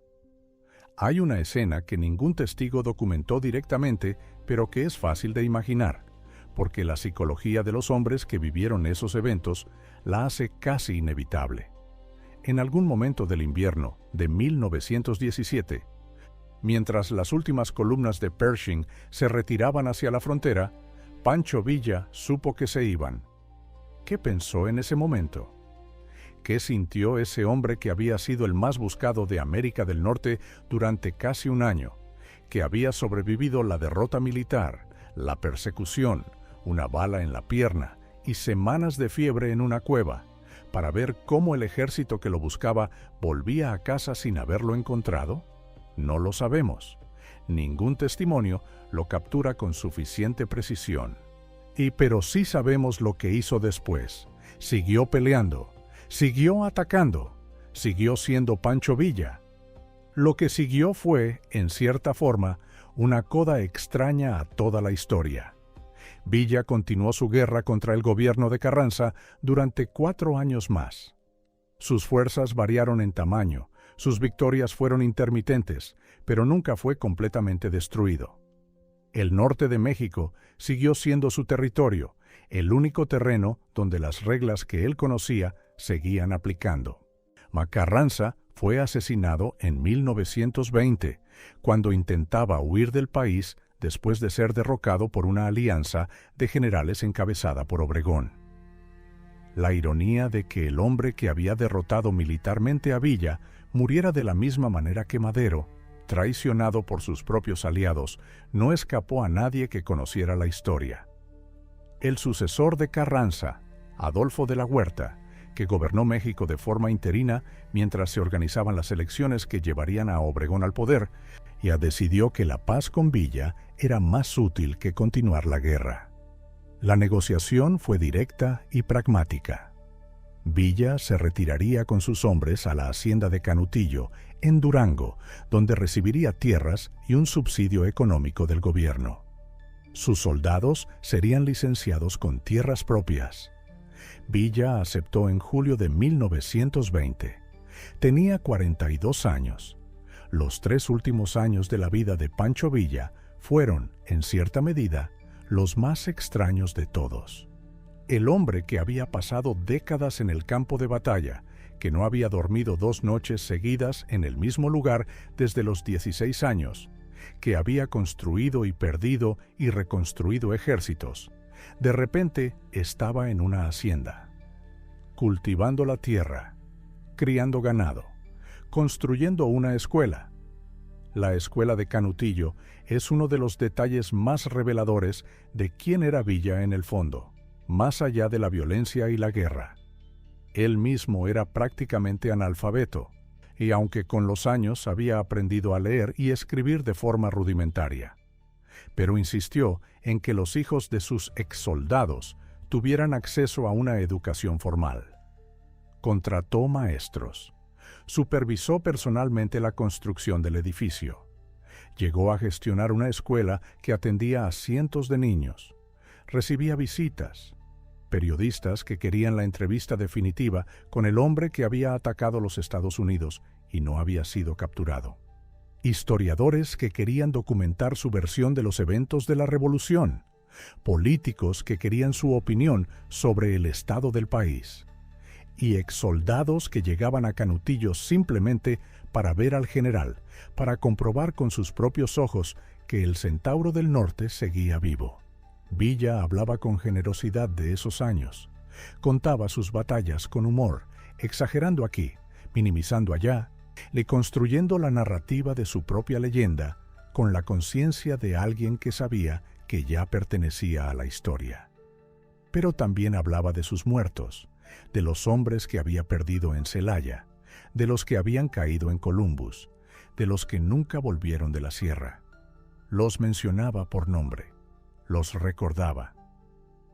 Hay una escena que ningún testigo documentó directamente, pero que es fácil de imaginar, porque la psicología de los hombres que vivieron esos eventos la hace casi inevitable. En algún momento del invierno de 1917, mientras las últimas columnas de Pershing se retiraban hacia la frontera, Pancho Villa supo que se iban. ¿Qué pensó en ese momento? ¿Qué sintió ese hombre que había sido el más buscado de América del Norte durante casi un año, que había sobrevivido la derrota militar, la persecución, una bala en la pierna y semanas de fiebre en una cueva, para ver cómo el ejército que lo buscaba volvía a casa sin haberlo encontrado? No lo sabemos. Ningún testimonio lo captura con suficiente precisión. Pero sí sabemos lo que hizo después. Siguió peleando, siguió atacando, siguió siendo Pancho Villa. Lo que siguió fue, en cierta forma, una coda extraña a toda la historia. Villa continuó su guerra contra el gobierno de Carranza durante 4 años más. Sus fuerzas variaron en tamaño, sus victorias fueron intermitentes, pero nunca fue completamente destruido. El norte de México siguió siendo su territorio, el único terreno donde las reglas que él conocía seguían aplicando. Carranza fue asesinado en 1920, cuando intentaba huir del país después de ser derrocado por una alianza de generales encabezada por Obregón. La ironía de que el hombre que había derrotado militarmente a Villa muriera de la misma manera que Madero, traicionado por sus propios aliados, no escapó a nadie que conociera la historia. El sucesor de Carranza, Adolfo de la Huerta, que gobernó México de forma interina mientras se organizaban las elecciones que llevarían a Obregón al poder, ya decidió que la paz con Villa era más útil que continuar la guerra. La negociación fue directa y pragmática. Villa se retiraría con sus hombres a la hacienda de Canutillo, en Durango, donde recibiría tierras y un subsidio económico del gobierno. Sus soldados serían licenciados con tierras propias. Villa aceptó en julio de 1920. Tenía 42 años. Los 3 últimos años de la vida de Pancho Villa fueron, en cierta medida, los más extraños de todos. El hombre que había pasado décadas en el campo de batalla, que no había dormido 2 noches seguidas en el mismo lugar desde los 16 años, que había construido y perdido y reconstruido ejércitos, de repente estaba en una hacienda, cultivando la tierra, criando ganado, construyendo una escuela. La escuela de Canutillo es uno de los detalles más reveladores de quién era Villa en el fondo, más allá de la violencia y la guerra. Él mismo era prácticamente analfabeto, y aunque con los años había aprendido a leer y escribir de forma rudimentaria, pero insistió en que los hijos de sus exsoldados tuvieran acceso a una educación formal. Contrató maestros. Supervisó personalmente la construcción del edificio. Llegó a gestionar una escuela que atendía a cientos de niños. Recibía visitas, periodistas que querían la entrevista definitiva con el hombre que había atacado los Estados Unidos y no había sido capturado. Historiadores que querían documentar su versión de los eventos de la Revolución. Políticos que querían su opinión sobre el estado del país. Y exsoldados que llegaban a Canutillo simplemente para ver al general, para comprobar con sus propios ojos que el Centauro del Norte seguía vivo. Villa hablaba con generosidad de esos años. Contaba sus batallas con humor, exagerando aquí, minimizando allá, construyendo la narrativa de su propia leyenda con la conciencia de alguien que sabía que ya pertenecía a la historia. Pero también hablaba de sus muertos, de los hombres que había perdido en Celaya, de los que habían caído en Columbus, de los que nunca volvieron de la sierra. Los mencionaba por nombre, los recordaba.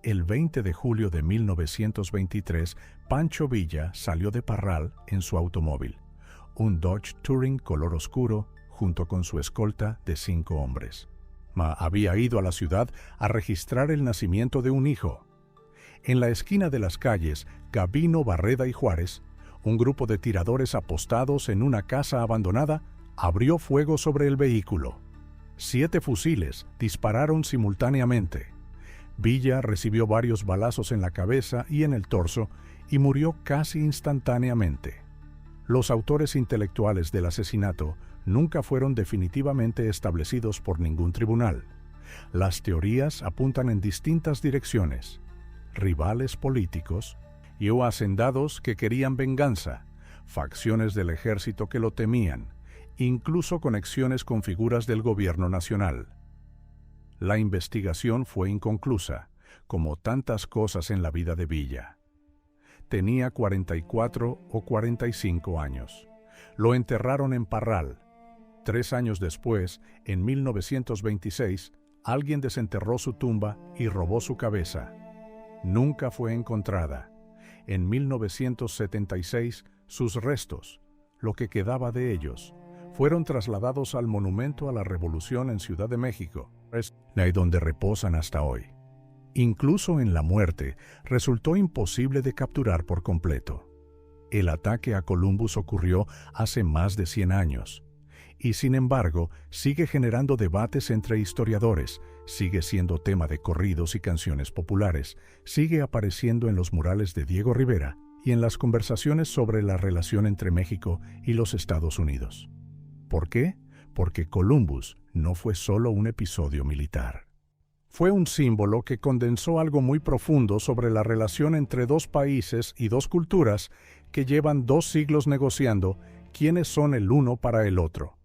El 20 de julio de 1923, Pancho Villa salió de Parral en su automóvil, un Dodge Touring color oscuro, junto con su escolta de 5 hombres. había ido a la ciudad a registrar el nacimiento de un hijo. En la esquina de las calles Gabino, Barreda y Juárez, un grupo de tiradores apostados en una casa abandonada abrió fuego sobre el vehículo. 7 fusiles dispararon simultáneamente. Villa recibió varios balazos en la cabeza y en el torso y murió casi instantáneamente. Los autores intelectuales del asesinato nunca fueron definitivamente establecidos por ningún tribunal. Las teorías apuntan en distintas direcciones: rivales políticos y o hacendados que querían venganza, facciones del ejército que lo temían, incluso conexiones con figuras del gobierno nacional. La investigación fue inconclusa, como tantas cosas en la vida de Villa. Tenía 44 o 45 años. Lo enterraron en Parral. 3 años después, en 1926, alguien desenterró su tumba y robó su cabeza. Nunca fue encontrada. En 1976, sus restos, lo que quedaba de ellos, fueron trasladados al Monumento a la Revolución en Ciudad de México, donde reposan hasta hoy. Incluso en la muerte, resultó imposible de capturar por completo. El ataque a Columbus ocurrió hace más de 100 años, y sin embargo, sigue generando debates entre historiadores, sigue siendo tema de corridos y canciones populares, sigue apareciendo en los murales de Diego Rivera y en las conversaciones sobre la relación entre México y los Estados Unidos. ¿Por qué? Porque Columbus no fue solo un episodio militar. Fue un símbolo que condensó algo muy profundo sobre la relación entre 2 países y 2 culturas que llevan 2 siglos negociando quiénes son el uno para el otro.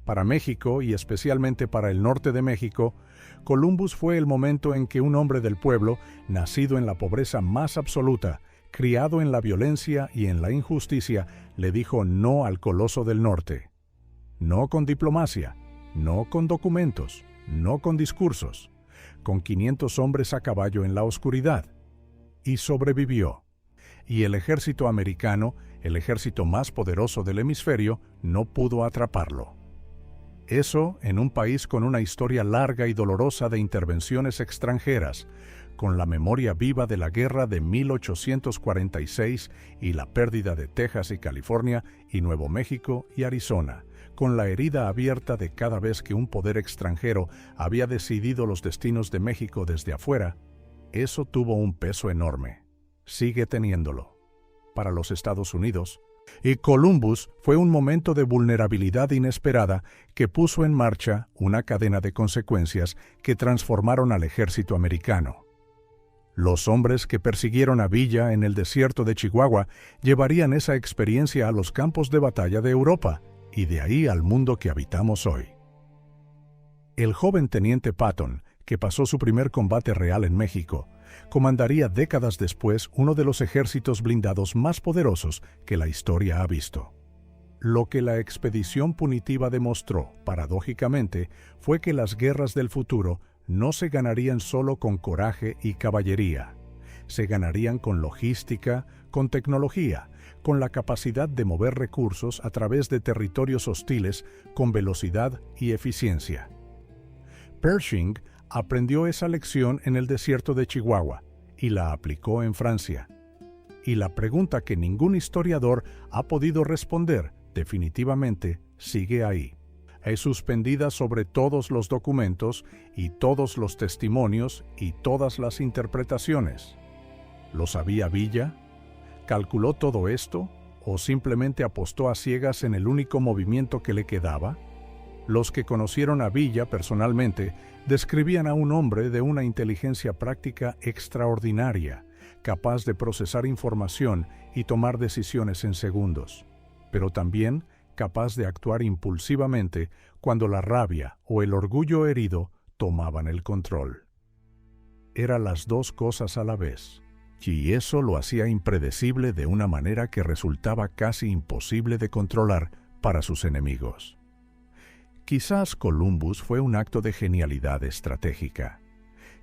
Para México, y especialmente para el norte de México, Columbus fue el momento en que un hombre del pueblo, nacido en la pobreza más absoluta, criado en la violencia y en la injusticia, le dijo no al coloso del norte. No con diplomacia, no con documentos, no con discursos, con 500 hombres a caballo en la oscuridad. Y sobrevivió. Y el ejército americano, el ejército más poderoso del hemisferio, no pudo atraparlo. Eso en un país con una historia larga y dolorosa de intervenciones extranjeras, con la memoria viva de la guerra de 1846 y la pérdida de Texas y California y Nuevo México y Arizona, con la herida abierta de cada vez que un poder extranjero había decidido los destinos de México desde afuera. Eso tuvo un peso enorme. Sigue teniéndolo. Para los Estados Unidos, y Columbus fue un momento de vulnerabilidad inesperada que puso en marcha una cadena de consecuencias que transformaron al ejército americano. Los hombres que persiguieron a Villa en el desierto de Chihuahua llevarían esa experiencia a los campos de batalla de Europa y de ahí al mundo que habitamos hoy. El joven teniente Patton, que pasó su primer combate real en México, comandaría décadas después uno de los ejércitos blindados más poderosos que la historia ha visto. Lo que la expedición punitiva demostró, paradójicamente, fue que las guerras del futuro no se ganarían solo con coraje y caballería. Se ganarían con logística, con tecnología, con la capacidad de mover recursos a través de territorios hostiles con velocidad y eficiencia. Pershing aprendió esa lección en el desierto de Chihuahua y la aplicó en Francia. Y la pregunta que ningún historiador ha podido responder definitivamente sigue ahí. Es suspendida sobre todos los documentos y todos los testimonios y todas las interpretaciones. ¿Lo sabía Villa? ¿Calculó todo esto o simplemente apostó a ciegas en el único movimiento que le quedaba? Los que conocieron a Villa personalmente describían a un hombre de una inteligencia práctica extraordinaria, capaz de procesar información y tomar decisiones en segundos, pero también capaz de actuar impulsivamente cuando la rabia o el orgullo herido tomaban el control. Era las 2 cosas a la vez, y eso lo hacía impredecible de una manera que resultaba casi imposible de controlar para sus enemigos. Quizás Columbus fue un acto de genialidad estratégica.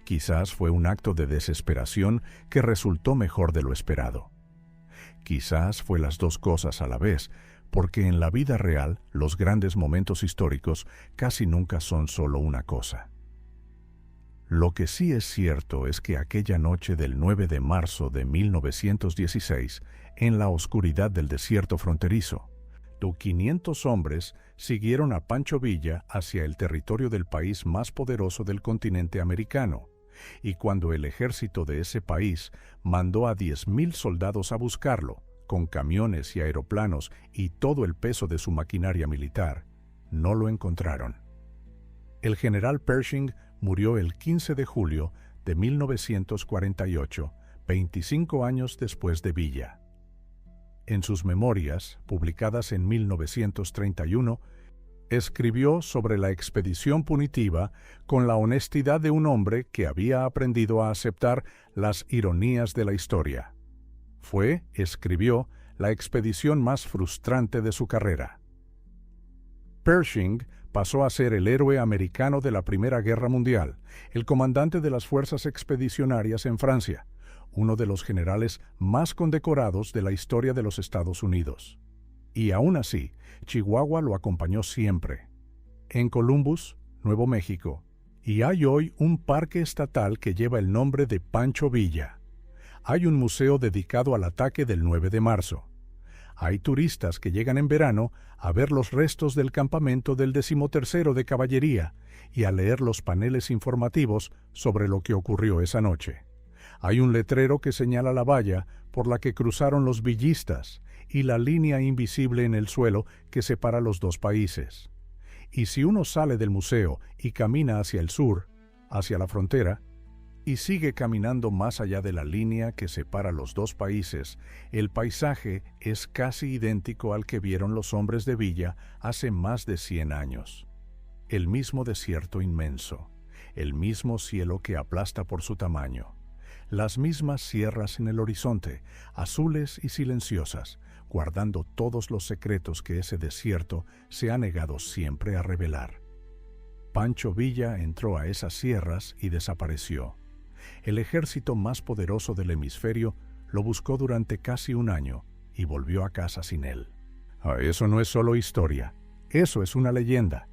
Quizás fue un acto de desesperación que resultó mejor de lo esperado. Quizás fue las 2 cosas a la vez, porque en la vida real los grandes momentos históricos casi nunca son solo una cosa. Lo que sí es cierto es que aquella noche del 9 de marzo de 1916, en la oscuridad del desierto fronterizo, 500 hombres siguieron a Pancho Villa hacia el territorio del país más poderoso del continente americano, y cuando el ejército de ese país mandó a 10,000 soldados a buscarlo, con camiones y aeroplanos y todo el peso de su maquinaria militar, no lo encontraron. El general Pershing murió el 15 de julio de 1948, 25 años después de Villa. En sus memorias, publicadas en 1931, escribió sobre la expedición punitiva con la honestidad de un hombre que había aprendido a aceptar las ironías de la historia. Fue, escribió, la expedición más frustrante de su carrera. Pershing pasó a ser el héroe americano de la Primera Guerra Mundial, el comandante de las fuerzas expedicionarias en Francia, uno de los generales más condecorados de la historia de los Estados Unidos. Y aún así, Chihuahua lo acompañó siempre. En Columbus, Nuevo México, y hay hoy un parque estatal que lleva el nombre de Pancho Villa. Hay un museo dedicado al ataque del 9 de marzo. Hay turistas que llegan en verano a ver los restos del campamento del 13º de Caballería y a leer los paneles informativos sobre lo que ocurrió esa noche. Hay un letrero que señala la valla por la que cruzaron los villistas y la línea invisible en el suelo que separa los dos países. Y si uno sale del museo y camina hacia el sur, hacia la frontera, y sigue caminando más allá de la línea que separa los dos países, el paisaje es casi idéntico al que vieron los hombres de Villa hace más de 100 años. El mismo desierto inmenso, el mismo cielo que aplasta por su tamaño, las mismas sierras en el horizonte, azules y silenciosas, guardando todos los secretos que ese desierto se ha negado siempre a revelar. Pancho Villa entró a esas sierras y desapareció. El ejército más poderoso del hemisferio lo buscó durante casi un año y volvió a casa sin él. Eso no es solo historia, eso es una leyenda.